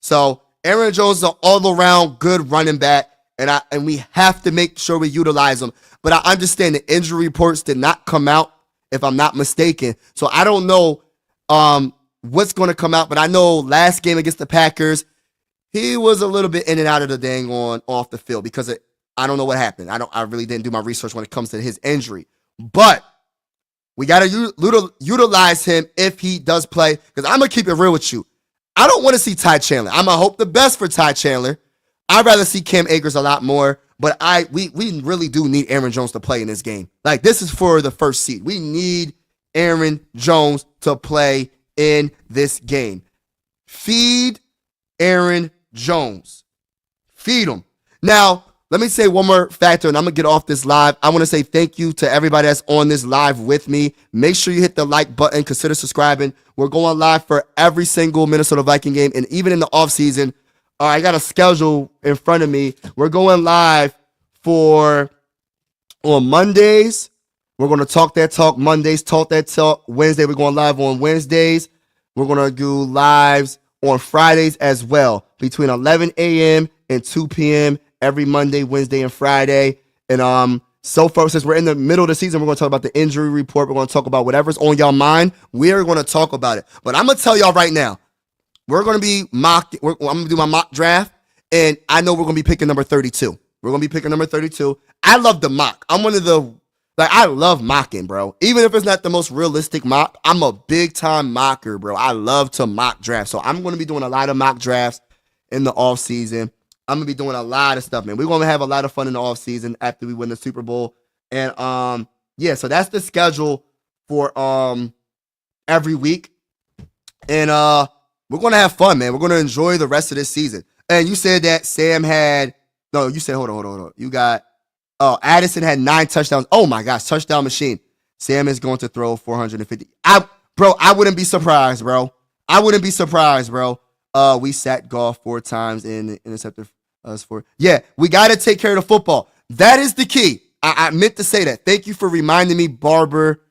Speaker 2: So Aaron Jones is an all-around good running back, and we have to make sure we utilize him. But I understand the injury reports did not come out, if I'm not mistaken. So I don't know what's going to come out, but I know last game against the Packers, he was a little bit in and out of the dang on off the field because I don't know what happened. I really didn't do my research when it comes to his injury. But we got to utilize him if he does play, because I'm going to keep it real with you. I don't want to see Ty Chandler. I'm going to hope the best for Ty Chandler. I'd rather see Cam Akers a lot more, but we really do need Aaron Jones to play in this game. Like, this is for the first seed. We need Aaron Jones to play in this game. Feed Aaron Jones. Feed him. Now, let me say one more factor, and I'm going to get off this live. I want to say thank you to everybody that's on this live with me. Make sure you hit the like button. Consider subscribing. We're going live for every single Minnesota Viking game, and even in the offseason. I got a schedule in front of me. We're going live on Mondays. We're going to talk that talk Mondays, talk that talk Wednesday. We're going live on Wednesdays. We're going to do lives on Fridays as well, between 11 a.m. and 2 p.m. every Monday, Wednesday, and Friday. And so far, since we're in the middle of the season, we're going to talk about the injury report. We're going to talk about whatever's on y'all mind. We're going to talk about it. But I'm going to tell y'all right now, we're going to be mocked. I'm going to do my mock draft, and I know we're going to be picking number 32. We're going to be picking number 32. I love the mock. I'm one of the, I love mocking, bro. Even if it's not the most realistic mock, I'm a big-time mocker, bro. I love to mock draft. So I'm going to be doing a lot of mock drafts in the offseason. I'm going to be doing a lot of stuff, man. We're going to have a lot of fun in the offseason after we win the Super Bowl. And, yeah, so that's the schedule for every week. And we're going to have fun, man. We're going to enjoy the rest of this season. And you said that Sam had, no, you said, hold on. You got, Addison had 9 touchdowns. Oh, my gosh, touchdown machine. Sam is going to throw 450. I wouldn't be surprised, bro. We sacked Goff 4 times and intercepted us 4. Yeah, we got to take care of the football. That is the key. I meant to say that. Thank you for reminding me, Barber.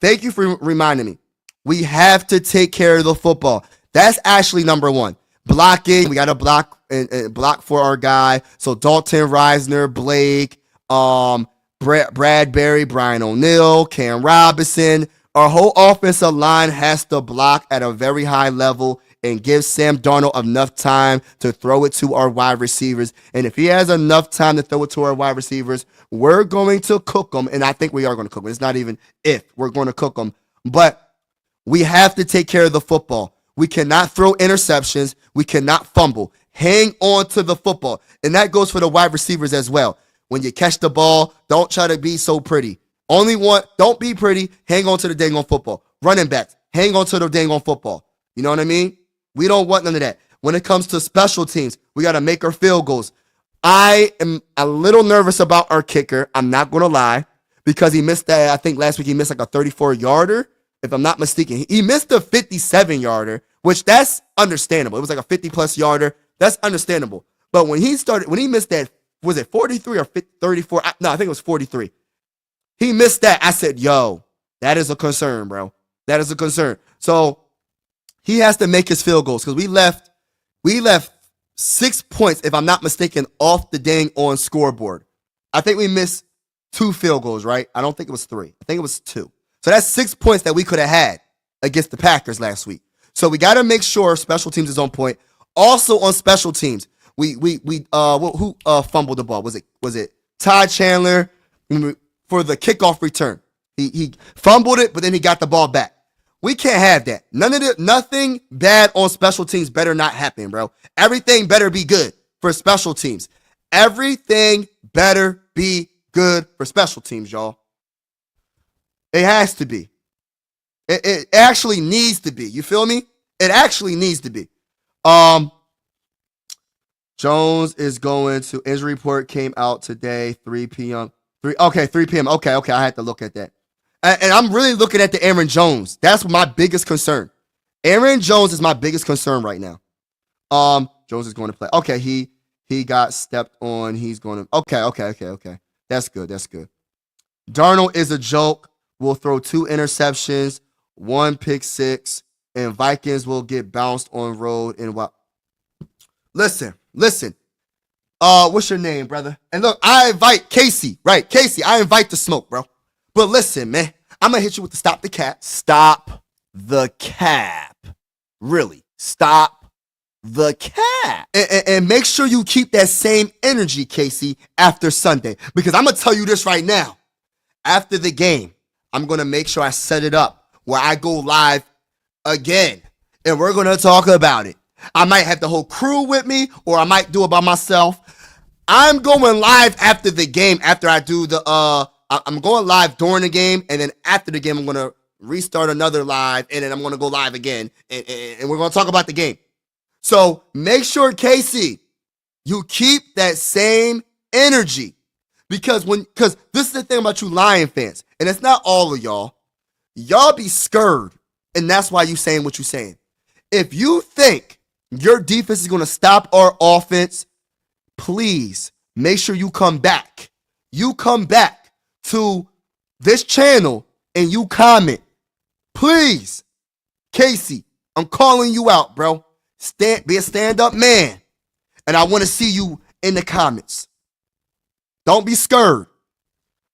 Speaker 2: Thank you for reminding me. We have to take care of the football. That's actually number 1. Blocking. We got to block and block for our guy. So Dalton Reisner, Blake, Bradbury, Brian O'Neill, Cam Robinson. Our whole offensive line has to block at a very high level and give Sam Darnold enough time to throw it to our wide receivers. And if he has enough time to throw it to our wide receivers, we're going to cook them. And I think we are going to cook them. It's not even if. We're going to cook them. But we have to take care of the football. We cannot throw interceptions. We cannot fumble. Hang on to the football. And that goes for the wide receivers as well. When you catch the ball, don't try to be so pretty. Don't be pretty. Hang on to the dang on football. Running backs, hang on to the dang on football. You know what I mean? We don't want none of that. When it comes to special teams, we got to make our field goals. I am a little nervous about our kicker. I'm not going to lie, because he missed that. I think last week he missed like a 34-yarder, if I'm not mistaken. He missed a 57-yarder, which that's understandable. It was like a 50-plus yarder. That's understandable. But when he missed that, was it 43 or 34? No, I think it was 43. He missed that. I said, yo, that is a concern, bro. That is a concern. So he has to make his field goals, because we left 6 points, if I'm not mistaken, off the dang on scoreboard. I think we missed 2 field goals, right? I don't think it was 3. I think it was 2. So that's 6 points that we could have had against the Packers last week. So we got to make sure special teams is on point. Also on special teams, who fumbled the ball? Was it Todd Chandler for the kickoff return? He fumbled it, but then he got the ball back. We can't have that. Nothing bad on special teams better not happen, bro. Everything better be good for special teams. Everything better be good for special teams, y'all. It has to be. It actually needs to be. You feel me? It actually needs to be. Jones is going to injury report came out today, 3 p.m. 3 p.m. Okay, I had to look at that. And I'm really looking at the Aaron Jones. That's my biggest concern. Aaron Jones is my biggest concern right now. Jones is going to play. Okay, he got stepped on. He's going to. Okay. That's good. Darnold is a joke. Will throw 2 interceptions, 1 pick six, and Vikings will get bounced on road and what? Listen. What's your name, brother? And look, I invite Casey, right? Casey, I invite the smoke, bro. But listen, man, I'm going to hit you with the stop the cap.
Speaker 3: Stop the cap. Really, stop the cap.
Speaker 2: And make sure you keep that same energy, Casey, after Sunday. Because I'm going to tell you this right now. After the game, I'm going to make sure I set it up where I go live again. And we're going to talk about it. I might have the whole crew with me, or I might do it by myself. I'm going live after the game, after I do the, I'm going live during the game, and then after the game, I'm going to restart another live, and then I'm going to go live again, and we're going to talk about the game. So make sure, Casey, you keep that same energy, because this is the thing about you Lion fans, and it's not all of y'all. Y'all be scared, and that's why you saying what you saying. If you think your defense is going to stop our offense, please make sure you come back. You come back to this channel and you comment. Please, Casey, I'm calling you out, bro. Be a stand-up man. And I want to see you in the comments. Don't be scared.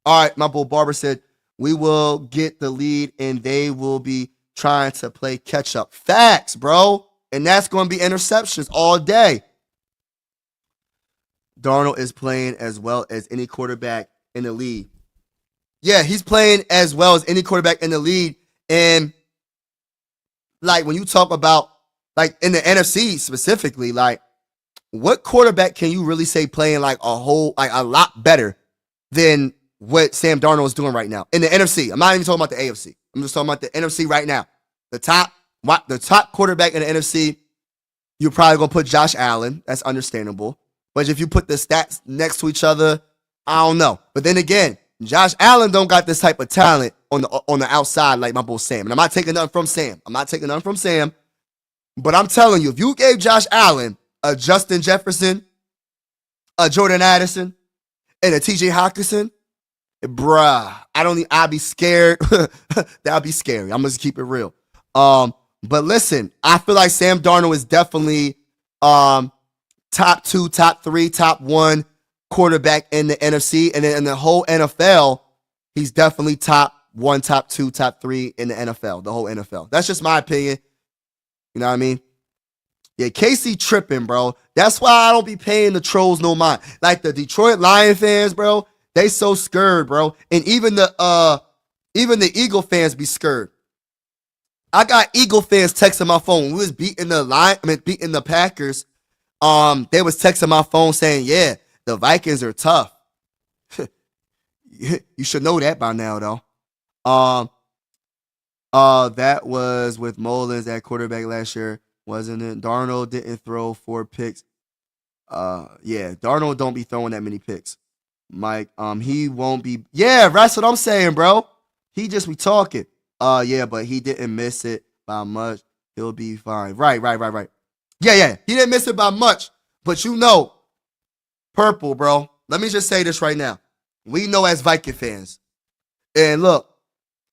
Speaker 2: All right, my boy Barber said, we will get the lead and they will be trying to play catch-up. Facts, bro. And that's going to be interceptions all day. Darnold is playing as well as any quarterback in the league. Yeah, he's playing as well as any quarterback in the league. And like when you talk about like in the NFC specifically, like what quarterback can you really say playing like a lot better than what Sam Darnold is doing right now in the NFC? I'm not even talking about the AFC. I'm just talking about the NFC right now. The top quarterback in the NFC, you're probably going to put Josh Allen. That's understandable. But if you put the stats next to each other, I don't know. But then again, Josh Allen don't got this type of talent on the outside like my boy Sam. And I'm not taking nothing from Sam. But I'm telling you, if you gave Josh Allen a Justin Jefferson, a Jordan Addison, and a TJ Hawkinson, bruh, I'd be scared. That'd be scary. I'm going to keep it real. But listen, I feel like Sam Darnold is definitely top 2, top 3, top 1 quarterback in the NFC. And then in the whole NFL, he's definitely top 1, top 2, top 3 in the NFL, the whole NFL. That's just my opinion. You know what I mean? Yeah, Casey tripping, bro. That's why I don't be paying the trolls no mind. Like the Detroit Lion fans, bro, they so scared, bro. And even the Eagle fans be scared. I got Eagle fans texting my phone. We was beating the Packers. They was texting my phone saying, yeah, the Vikings are tough. You should know that by now, though. That was with Mullins at quarterback last year, wasn't it? Darnold didn't throw 4 picks. Yeah, Darnold don't be throwing that many picks. Mike, he won't be. Yeah, that's what I'm saying, bro. He just be talking. Yeah, but he didn't miss it by much. He'll be fine. Right. Yeah. He didn't miss it by much. But you know, Purple, bro. Let me just say this right now. We know as Viking fans. And look,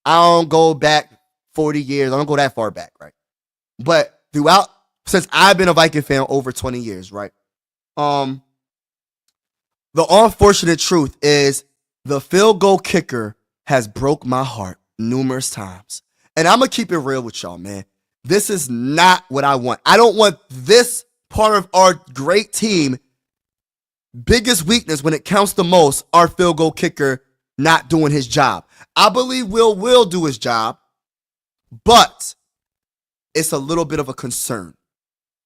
Speaker 2: I don't go back 40 years. I don't go that far back, right? But since I've been a Viking fan over 20 years, right? The unfortunate truth is the field goal kicker has broke my heart numerous times. And I'm going to keep it real with y'all, man. This is not what I want. I don't want this part of our great team, biggest weakness when it counts the most, our field goal kicker not doing his job. I believe will do his job, but it's a little bit of a concern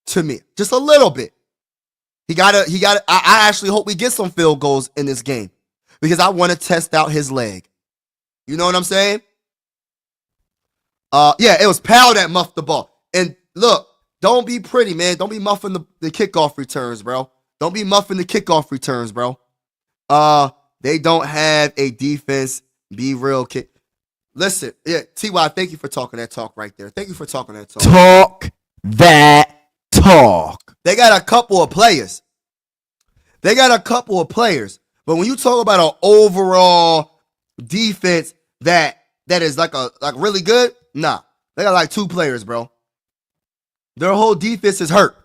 Speaker 2: to me. Just a little bit. I actually hope we get some field goals in this game because I want to test out his leg. You know what I'm saying? Yeah, it was Powell that muffed the ball. And look, don't be pretty, man. Don't be muffing the kickoff returns, bro. Don't be muffing the kickoff returns, bro. They don't have a defense. Be real, kid. Listen, yeah, T.Y., thank you for talking that talk right there. Thank you for talking that talk.
Speaker 3: Talk that talk.
Speaker 2: They got a couple of players. But when you talk about an overall defense that is like really good, nah. They got like 2 players, bro. Their whole defense is hurt.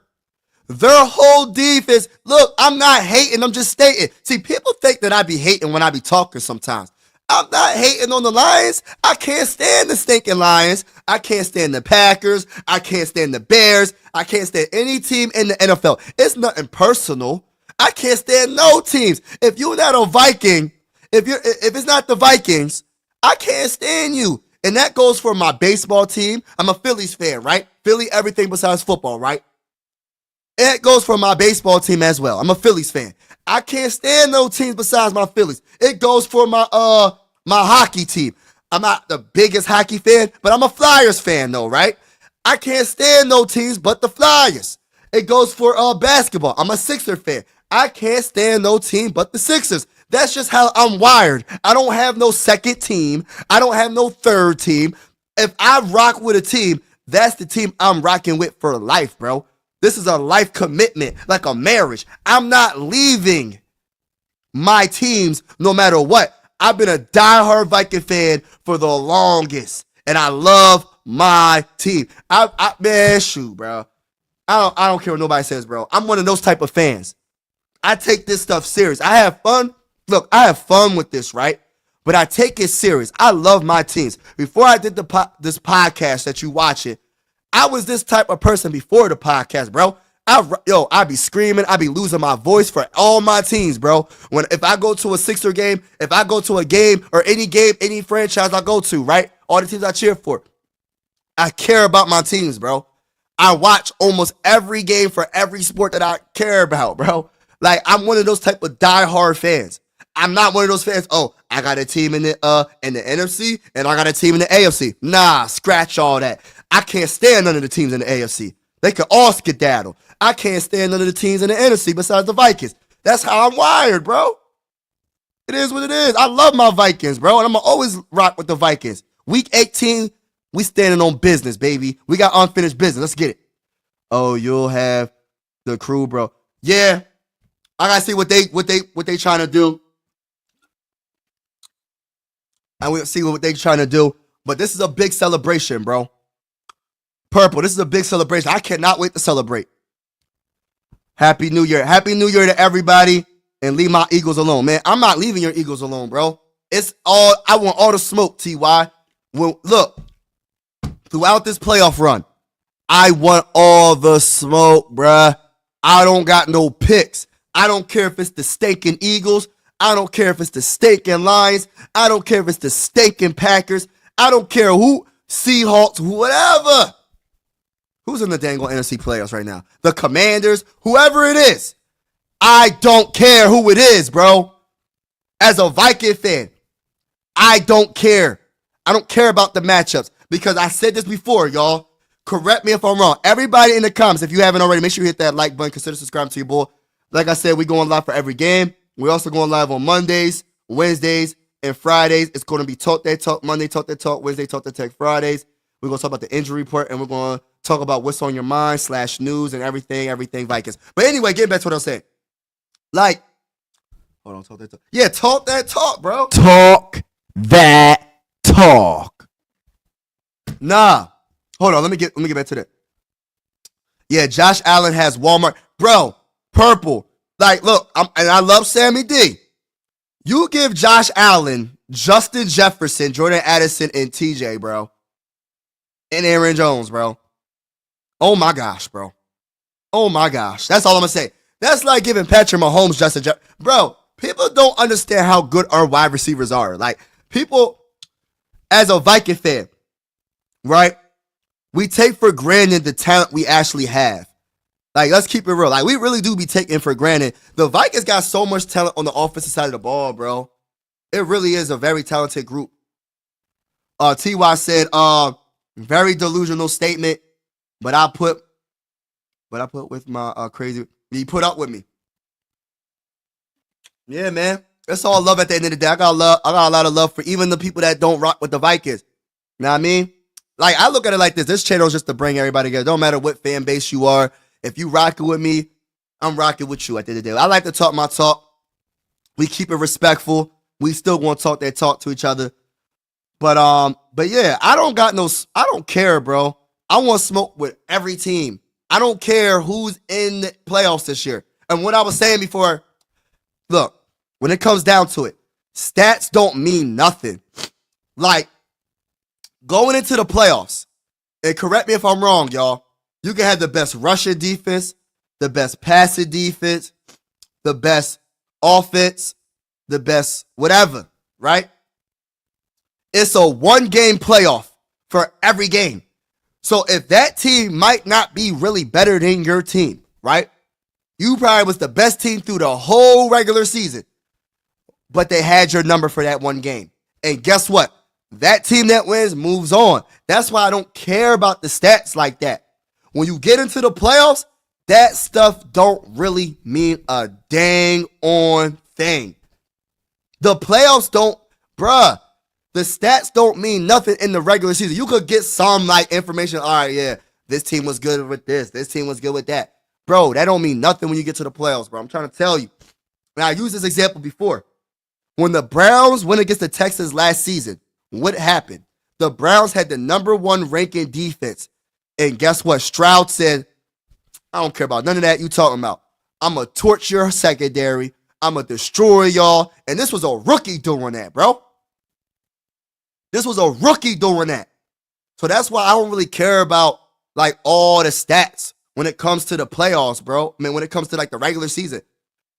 Speaker 2: Their whole defense. Look, I'm not hating. I'm just stating. See, people think that I be hating when I be talking sometimes. I'm not hating on the Lions. I can't stand the stinking Lions. I can't stand the Packers. I can't stand the Bears. I can't stand any team in the NFL. It's nothing personal. I can't stand no teams. If you're not a Viking, if it's not the Vikings, I can't stand you. And that goes for my baseball team. I'm a Phillies fan, right? Philly, everything besides football, right? It goes for my baseball team as well. I'm a Phillies fan. I can't stand no teams besides my Phillies. It goes for my hockey team. I'm not the biggest hockey fan, but I'm a Flyers fan though, right? I can't stand no teams but the Flyers. It goes for basketball. I'm a Sixer fan. I can't stand no team but the Sixers. That's just how I'm wired. I don't have no second team. I don't have no third team. If I rock with a team, that's the team I'm rocking with for life, bro. This is a life commitment, like a marriage. I'm not leaving my teams no matter what. I've been a diehard Viking fan for the longest, and I love my team. Man, shoot, bro. I don't care what nobody says, bro. I'm one of those type of fans. I take this stuff serious. I have fun. Look, I have fun with this, right? But I take it serious. I love my teams. Before I did this podcast that you watching, I was this type of person before the podcast, bro. I be screaming. I be losing my voice for all my teams, bro. If I go to a Sixer game, if I go to a game or any game, any franchise I go to, right? All the teams I cheer for, I care about my teams, bro. I watch almost every game for every sport that I care about, bro. Like, I'm one of those type of diehard fans. I'm not one of those fans, oh, I got a team in the NFC and I got a team in the AFC. Nah, scratch all that. I can't stand none of the teams in the AFC. They can all skedaddle. I can't stand none of the teams in the NFC besides the Vikings. That's how I'm wired, bro. It is what it is. I love my Vikings, bro, and I'm going to always rock with the Vikings. Week 18, we standing on business, baby. We got unfinished business. Let's get it. Oh, you'll have the crew, bro. Yeah, I got to see what they trying to do. And we'll see what they trying to do. But this is a big celebration, bro. Purple, this is a big celebration. I cannot wait to celebrate. Happy New Year. Happy New Year to everybody. And leave my Eagles alone. Man, I'm not leaving your Eagles alone, bro. I want all the smoke, T.Y. Look, throughout this playoff run, I want all the smoke, bruh. I don't got no picks. I don't care if it's the stinking Eagles. I don't care if it's the stinking Lions. I don't care if it's the stinking Packers. I don't care who, Seahawks, whatever. Who's in the dang NFC playoffs right now? The Commanders, whoever it is. I don't care who it is, bro. As a Viking fan, I don't care. I don't care about the matchups because I said this before, y'all. Correct me if I'm wrong. Everybody in the comments, if you haven't already, make sure you hit that like button. Consider subscribing to your boy. Like I said, we going live for every game. We're also going live on Mondays, Wednesdays, and Fridays. It's going to be Talk That Talk Monday, Talk That Talk Wednesday, Talk That Talk Fridays. We're going to talk about the injury report, and we're going to talk about what's on your mind / news and everything Vikings. But anyway, getting back to what I'm saying. Like, hold on, Talk That Talk. Yeah, Talk That Talk, bro.
Speaker 3: Talk that talk.
Speaker 2: Nah. Hold on, let me get back to that. Yeah, Josh Allen has Walmart. Bro, purple. Like, look, and I love Sammy D. You give Josh Allen, Justin Jefferson, Jordan Addison, and TJ, bro. And Aaron Jones, bro. Oh my gosh, bro. Oh my gosh. That's all I'm gonna say. That's like giving Patrick Mahomes, Justin Jefferson. Bro, people don't understand how good our wide receivers are. Like, people, as a Viking fan, right? We take for granted the talent we actually have. Like, let's keep it real. Like, we really do be taking for granted. The Vikings got so much talent on the offensive side of the ball, bro. It really is a very talented group. T.Y. said, very delusional statement, but I put with my crazy, he put up with me. Yeah, man. That's all love at the end of the day. I got a lot of love for even the people that don't rock with the Vikings. You know what I mean? Like, I look at it like this. This channel is just to bring everybody together. Don't matter what fan base you are. If you rocking with me, I'm rocking with you at the end of the day. I like to talk my talk. We keep it respectful. We still want to talk that talk to each other. But yeah, I don't care, bro. I want smoke with every team. I don't care who's in the playoffs this year. And what I was saying before, look, when it comes down to it, stats don't mean nothing. Like, going into the playoffs, and correct me if I'm wrong, y'all, you can have the best rushing defense, the best passing defense, the best offense, the best whatever, right? It's a one-game playoff for every game. So if that team might not be really better than your team, right? You probably was the best team through the whole regular season, but they had your number for that one game. And guess what? That team that wins moves on. That's why I don't care about the stats like that. When you get into the playoffs, that stuff don't really mean a dang on thing. The playoffs don't, bruh, the stats don't mean nothing in the regular season. You could get some like information. All right, yeah, this team was good with this. This team was good with that. Bro, that don't mean nothing when you get to the playoffs, bro. I'm trying to tell you. And I used this example before. When the Browns went against the Texans last season, what happened? The Browns had the #1 ranking defense. And guess what? Stroud said, I don't care about none of that you talking about. I'm going to torch your secondary. I'm going to destroy y'all. And this was a rookie doing that, bro. This was a rookie doing that. So that's why I don't really care about like all the stats when it comes to the playoffs, bro. I mean, when it comes to like the regular season.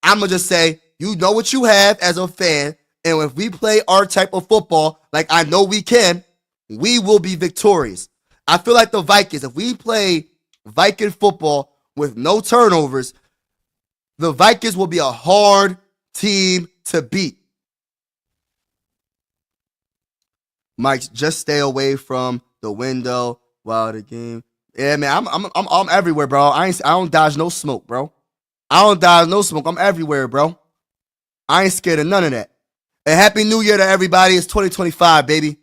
Speaker 2: I'm going to just say, you know what you have as a fan. And if we play our type of football, like I know we can, we will be victorious. I feel like the Vikings, if we play Viking football with no turnovers, the Vikings will be a hard team to beat. Mike, just stay away from the window while the game. Yeah, man, I'm everywhere, bro. I don't dodge no smoke, bro. I don't dodge no smoke. I'm everywhere, bro. I ain't scared of none of that. And Happy New Year to everybody. It's 2025, baby.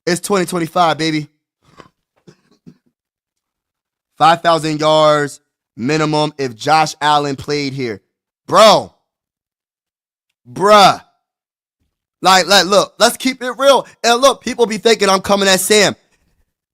Speaker 2: It's 2025, baby. 5,000 yards minimum if Josh Allen played here. Bruh. Like, look, let's keep it real. And look, people be thinking I'm coming at Sam.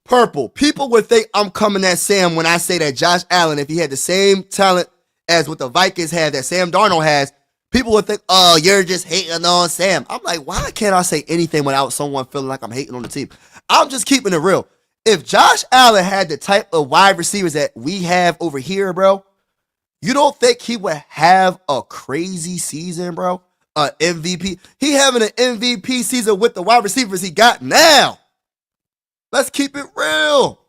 Speaker 2: Purple. People would think I'm coming at Sam when I say that Josh Allen, if he had the same talent as what the Vikings have that Sam Darnold has, people would think, oh, you're just hating on Sam. I'm like, why can't I say anything without someone feeling like I'm hating on the team? I'm just keeping it real. If Josh Allen had the type of wide receivers that we have over here, bro, you don't think he would have a crazy season, bro? An MVP. He having an MVP season with the wide receivers he got now. Let's keep it real.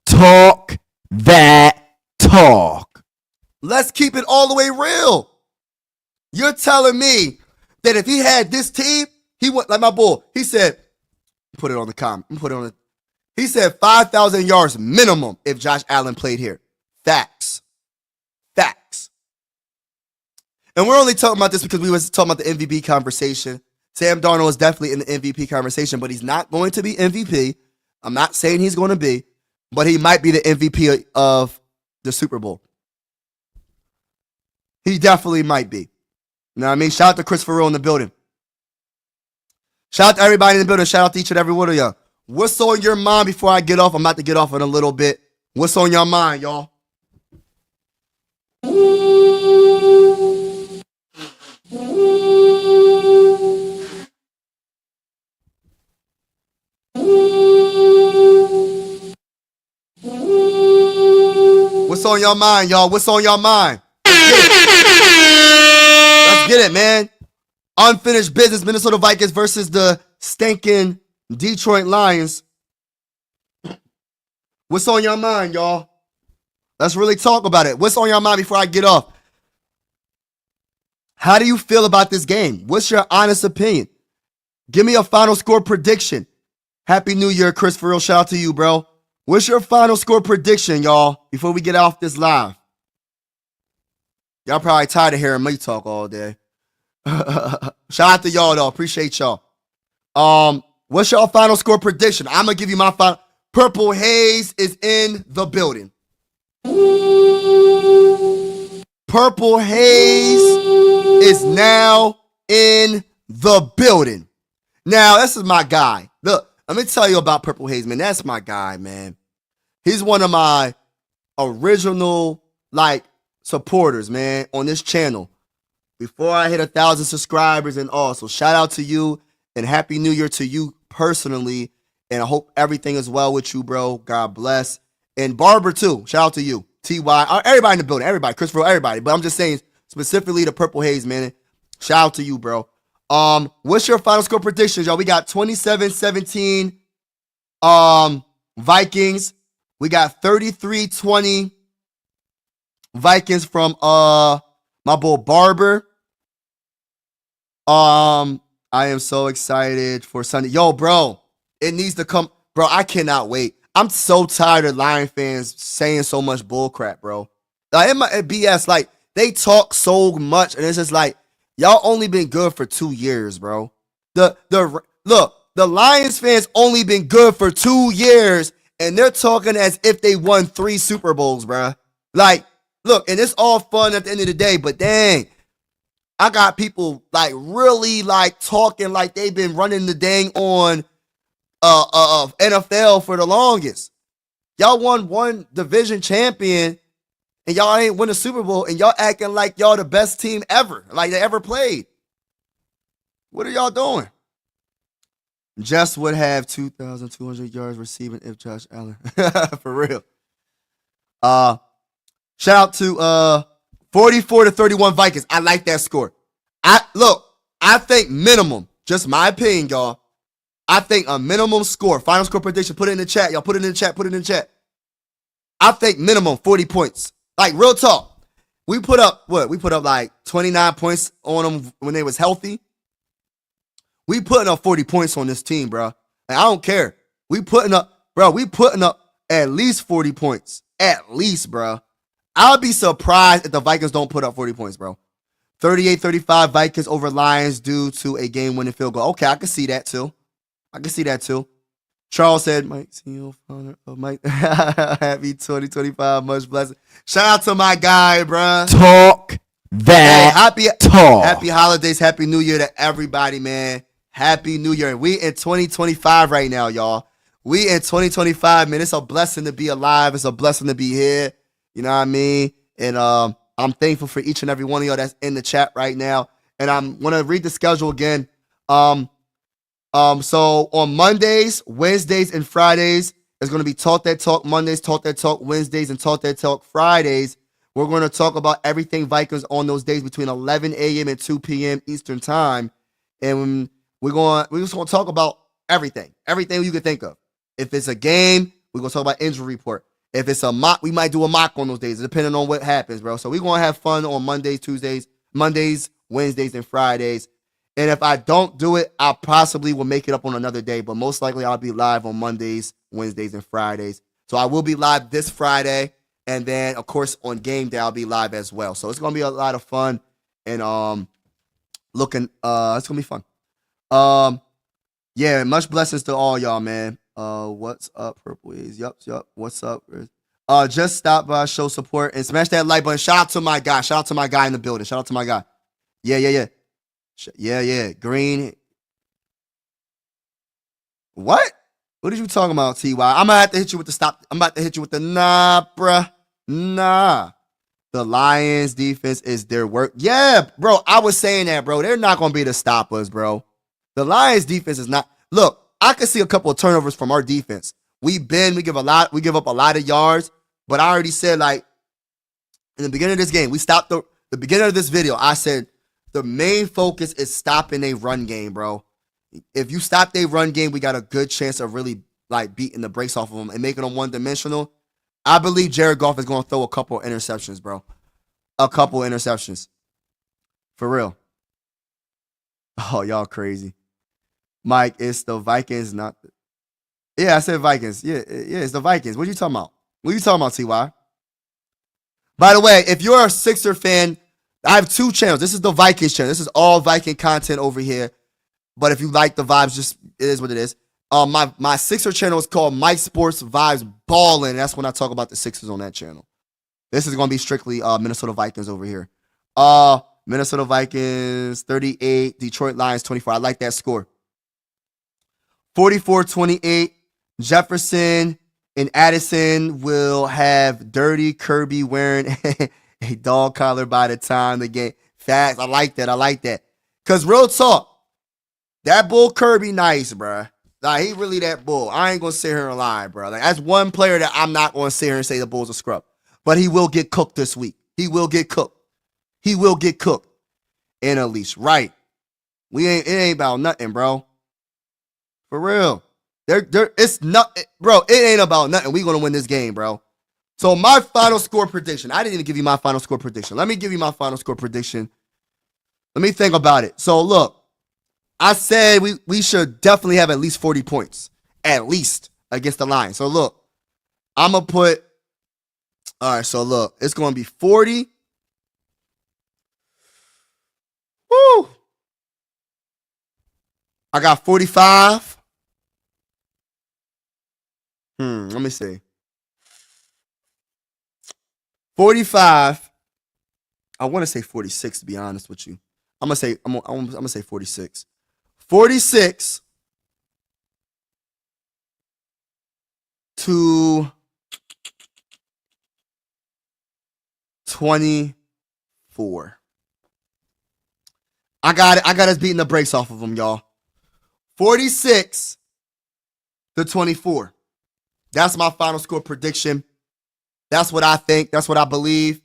Speaker 3: Talk that talk.
Speaker 2: Let's keep it all the way real. You're telling me that if he had this team, He went like my bull. He said, put it on the com. Put it on the. He said 5,000 yards minimum if Josh Allen played here. Facts. And we're only talking about this because we was talking about the MVP conversation. Sam Darnold is definitely in the MVP conversation, but he's not going to be MVP. I'm not saying he's going to be, but he might be the MVP of the Super Bowl. He definitely might be. You know what I mean? Shout out to Christopher Rowe in the building. Shout out to everybody in the building. Shout out to each and every one of y'all. What's on your mind before I get off? I'm about to get off in a little bit. What's on your mind, y'all? What's on your mind, y'all? What's on your mind? Let's get it, man. Unfinished business. Minnesota Vikings versus the stinking Detroit Lions. What's on your mind, y'all? Let's really talk about it. What's on your mind before I get off? How do you feel about this game? What's your honest opinion? Give me a final score prediction. Happy New Year, Chris. For real, shout out to you, bro. What's your final score prediction, y'all, before we get off this live? Y'all probably tired of hearing me talk all day. Shout out to y'all, though. Appreciate y'all. What's your final score prediction? I'm going to give you my final. Purple Haze is in the building. Purple Haze is now in the building. Now, this is my guy. Look, let me tell you about Purple Haze, man. That's my guy, man. He's one of my original, supporters, man, on this channel. Before I hit 1,000 subscribers and all. So shout out to you and Happy New Year to you personally. And I hope everything is well with you, bro. God bless. And Barber, too. Shout out to you. T.Y. Everybody in the building. Everybody. Christopher, everybody. But I'm just saying specifically the Purple Haze, man. Shout out to you, bro. What's your final score predictions, y'all? We got 27-17 Vikings. We got 33-20 Vikings from my boy Barber. I am so excited for Sunday. Yo, bro, it needs to come. Bro, I cannot wait. I'm so tired of Lion fans saying so much bullcrap, bro. Like, in my BS, they talk so much, and it's just y'all only been good for 2 years, bro. The Lions fans only been good for 2 years, and they're talking as if they won 3 Super Bowls, bro. Look, and it's all fun at the end of the day, but dang, I got people really talking like they've been running the dang on NFL for the longest. Y'all won 1 division champion, and y'all ain't win a Super Bowl, and y'all acting like y'all the best team ever, like they ever played. What are y'all doing? Jess would have 2,200 yards receiving if Josh Allen. For real. Shout out to 44-31 Vikings. I like that score. I think minimum, just my opinion, y'all. I think a minimum score, final score prediction, put it in the chat. Y'all put it in the chat. I think minimum 40 points. Real talk. We put up 29 points on them when they was healthy. We putting up 40 points on this team, bro. I don't care. We putting up at least 40 points. At least, bro. I'll be surprised if the Vikings don't put up 40 points, bro. 38-35 Vikings over Lions due to a game-winning field goal. Okay, I can see that too. Charles said, Mike, CEO, founder of Mike. Happy 2025, much blessing. Shout out to my guy, bro.
Speaker 3: Talk that talk.
Speaker 2: Happy holidays, happy New Year to everybody, man. Happy New Year. We in 2025 right now, y'all. We in 2025, man. It's a blessing to be alive. It's a blessing to be here. You know what I mean? And I'm thankful for each and every one of y'all that's in the chat right now. And I'm going to read the schedule again. So on Mondays, Wednesdays, and Fridays, it's going to be Talk That Talk Mondays, Talk That Talk Wednesdays, and Talk That Talk Fridays. We're going to talk about everything Vikings on those days between 11 a.m. and 2 p.m. Eastern Time. And we're just going to talk about everything you can think of. If it's a game, we're going to talk about injury report. If it's a mock, we might do a mock on those days, depending on what happens, bro. So we're going to have fun on Mondays, Wednesdays, and Fridays. And if I don't do it, I possibly will make it up on another day. But most likely I'll be live on Mondays, Wednesdays, and Fridays. So I will be live this Friday. And then, of course, on game day, I'll be live as well. So it's going to be a lot of fun. And it's going to be fun. Yeah, much blessings to all y'all, man. What's up, Purple A's? Yup. What's up? Just stop by, show support, and smash that like button. Shout out to my guy. Shout out to my guy in the building. Shout out to my guy. Yeah. Yeah. Green. What? What are you talking about, TY? I'm gonna have to hit you with the stop. I'm about to hit you with the nah, bruh. Nah. The Lions defense is their work. Yeah, bro. I was saying that, bro. They're not gonna be the stoppers, bro. The Lions defense is not. Look, I can see a couple of turnovers from our defense. We give up a lot of yards, but I already said, like, in the beginning of this game, we stopped the beginning of this video. I said the main focus is stopping a run game, bro. If you stop their run game, we got a good chance of really like beating the brakes off of them and making them one-dimensional. I believe Jared Goff is going to throw a couple of interceptions, bro. A couple of interceptions. For real. Oh, y'all crazy. Mike, it's the Vikings, not the... Yeah, I said Vikings. Yeah, it's the Vikings. What are you talking about? What are you talking about, TY? By the way, if you're a Sixer fan, I have 2 channels. This is the Vikings channel. This is all Viking content over here. But if you like the vibes, just it is what it is. My Sixer channel is called Mike Sports Vibes Ballin'. That's when I talk about the Sixers on that channel. This is going to be strictly Minnesota Vikings over here. Minnesota Vikings 38, Detroit Lions 24. I like that score. 44-28. Jefferson and Addison will have dirty Kirby wearing a dog collar by the time the game. Facts. I like that. Because real talk, that bull Kirby nice, bruh. Like, he really that bull. I ain't going to sit here and lie, bro. Like, that's one player that I'm not going to sit here and say the Bulls are scrub. But he will get cooked this week. He will get cooked. And Unleash. Right. It ain't about nothing, bro. For real. It's not, bro, it ain't about nothing. We going to win this game, bro. So my final score prediction. I didn't even give you my final score prediction. Let me give you my final score prediction. Let me think about it. So look, I said we should definitely have at least 40 points. At least against the Lions. So look, I'm going to put, all right, so look, it's going to be 40. Woo! I got 45. Let me see. 45. I want to say 46 to be honest with you. I'm gonna say 46. 46 to 24. I got us beating the brakes off of them, y'all. 46 to 24. That's my final score prediction. That's what I think. That's what I believe.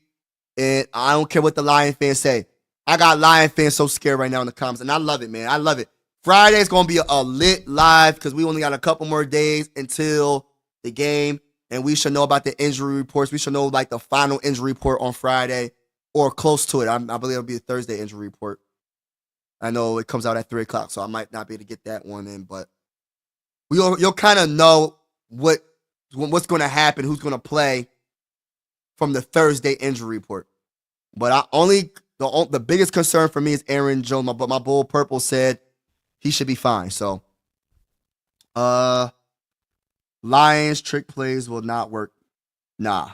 Speaker 2: And I don't care what the Lion fans say. I got Lion fans so scared right now in the comments. And I love it, man. I love it. Friday's going to be a lit live because we only got a couple more days until the game. And we should know about the injury reports. We should know like the final injury report on Friday or close to it. I believe it'll be a Thursday injury report. I know it comes out at 3 o'clock, so I might not be able to get that one in. But you'll kind of know what's going to happen, who's going to play from the Thursday injury report. But the biggest concern for me is Aaron Jones. But my Bull Purple said he should be fine. So, Lions trick plays will not work. Nah.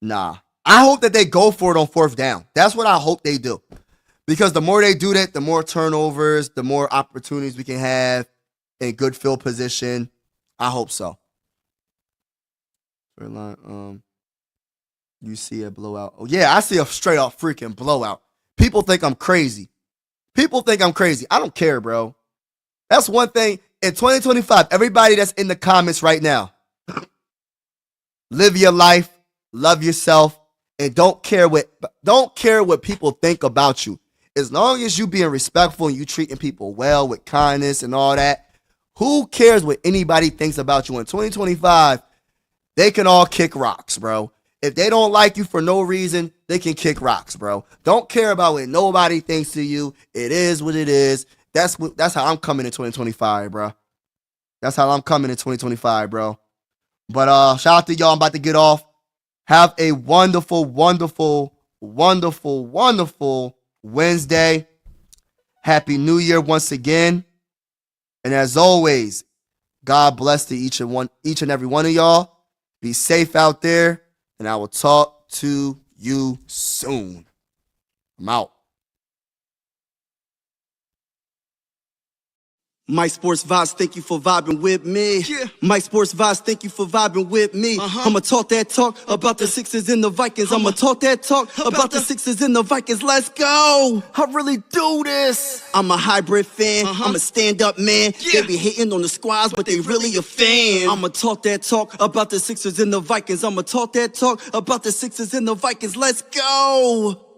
Speaker 2: I hope that they go for it on 4th down. That's what I hope they do. Because the more they do that, the more turnovers, the more opportunities we can have in good field position. I hope so. You see a blowout. Oh, yeah, I see a straight up freaking blowout. People think I'm crazy. I don't care, bro. That's one thing. In 2025, everybody that's in the comments right now, live your life, love yourself, and don't care what people think about you. As long as you being respectful and you treating people well with kindness and all that, who cares what anybody thinks about you? In 2025, they can all kick rocks, bro. If they don't like you for no reason, they can kick rocks, bro. Don't care about what nobody thinks to you. It is what it is. That's how I'm coming in 2025, bro. That's how I'm coming in 2025, bro. But shout out to y'all. I'm about to get off. Have a wonderful, wonderful, wonderful, wonderful Wednesday. Happy New Year once again. And as always, God bless to each and every one of y'all. Be safe out there. And I will talk to you soon. I'm out.
Speaker 1: My Sports Vibes, thank you for vibing with me. Yeah. My Sports Vibes, thank you for vibing with me. I'ma talk that talk about the Sixers and the Vikings. I'ma talk that talk about the Sixers and the Vikings. Let's go.
Speaker 2: I really do this.
Speaker 1: I'm a hybrid fan. I'm a stand-up man. Yeah. They be hating on the squads, but they really a fan. I'ma talk that talk about the Sixers and the Vikings. I'ma talk that talk about the Sixers and the Vikings. Let's go.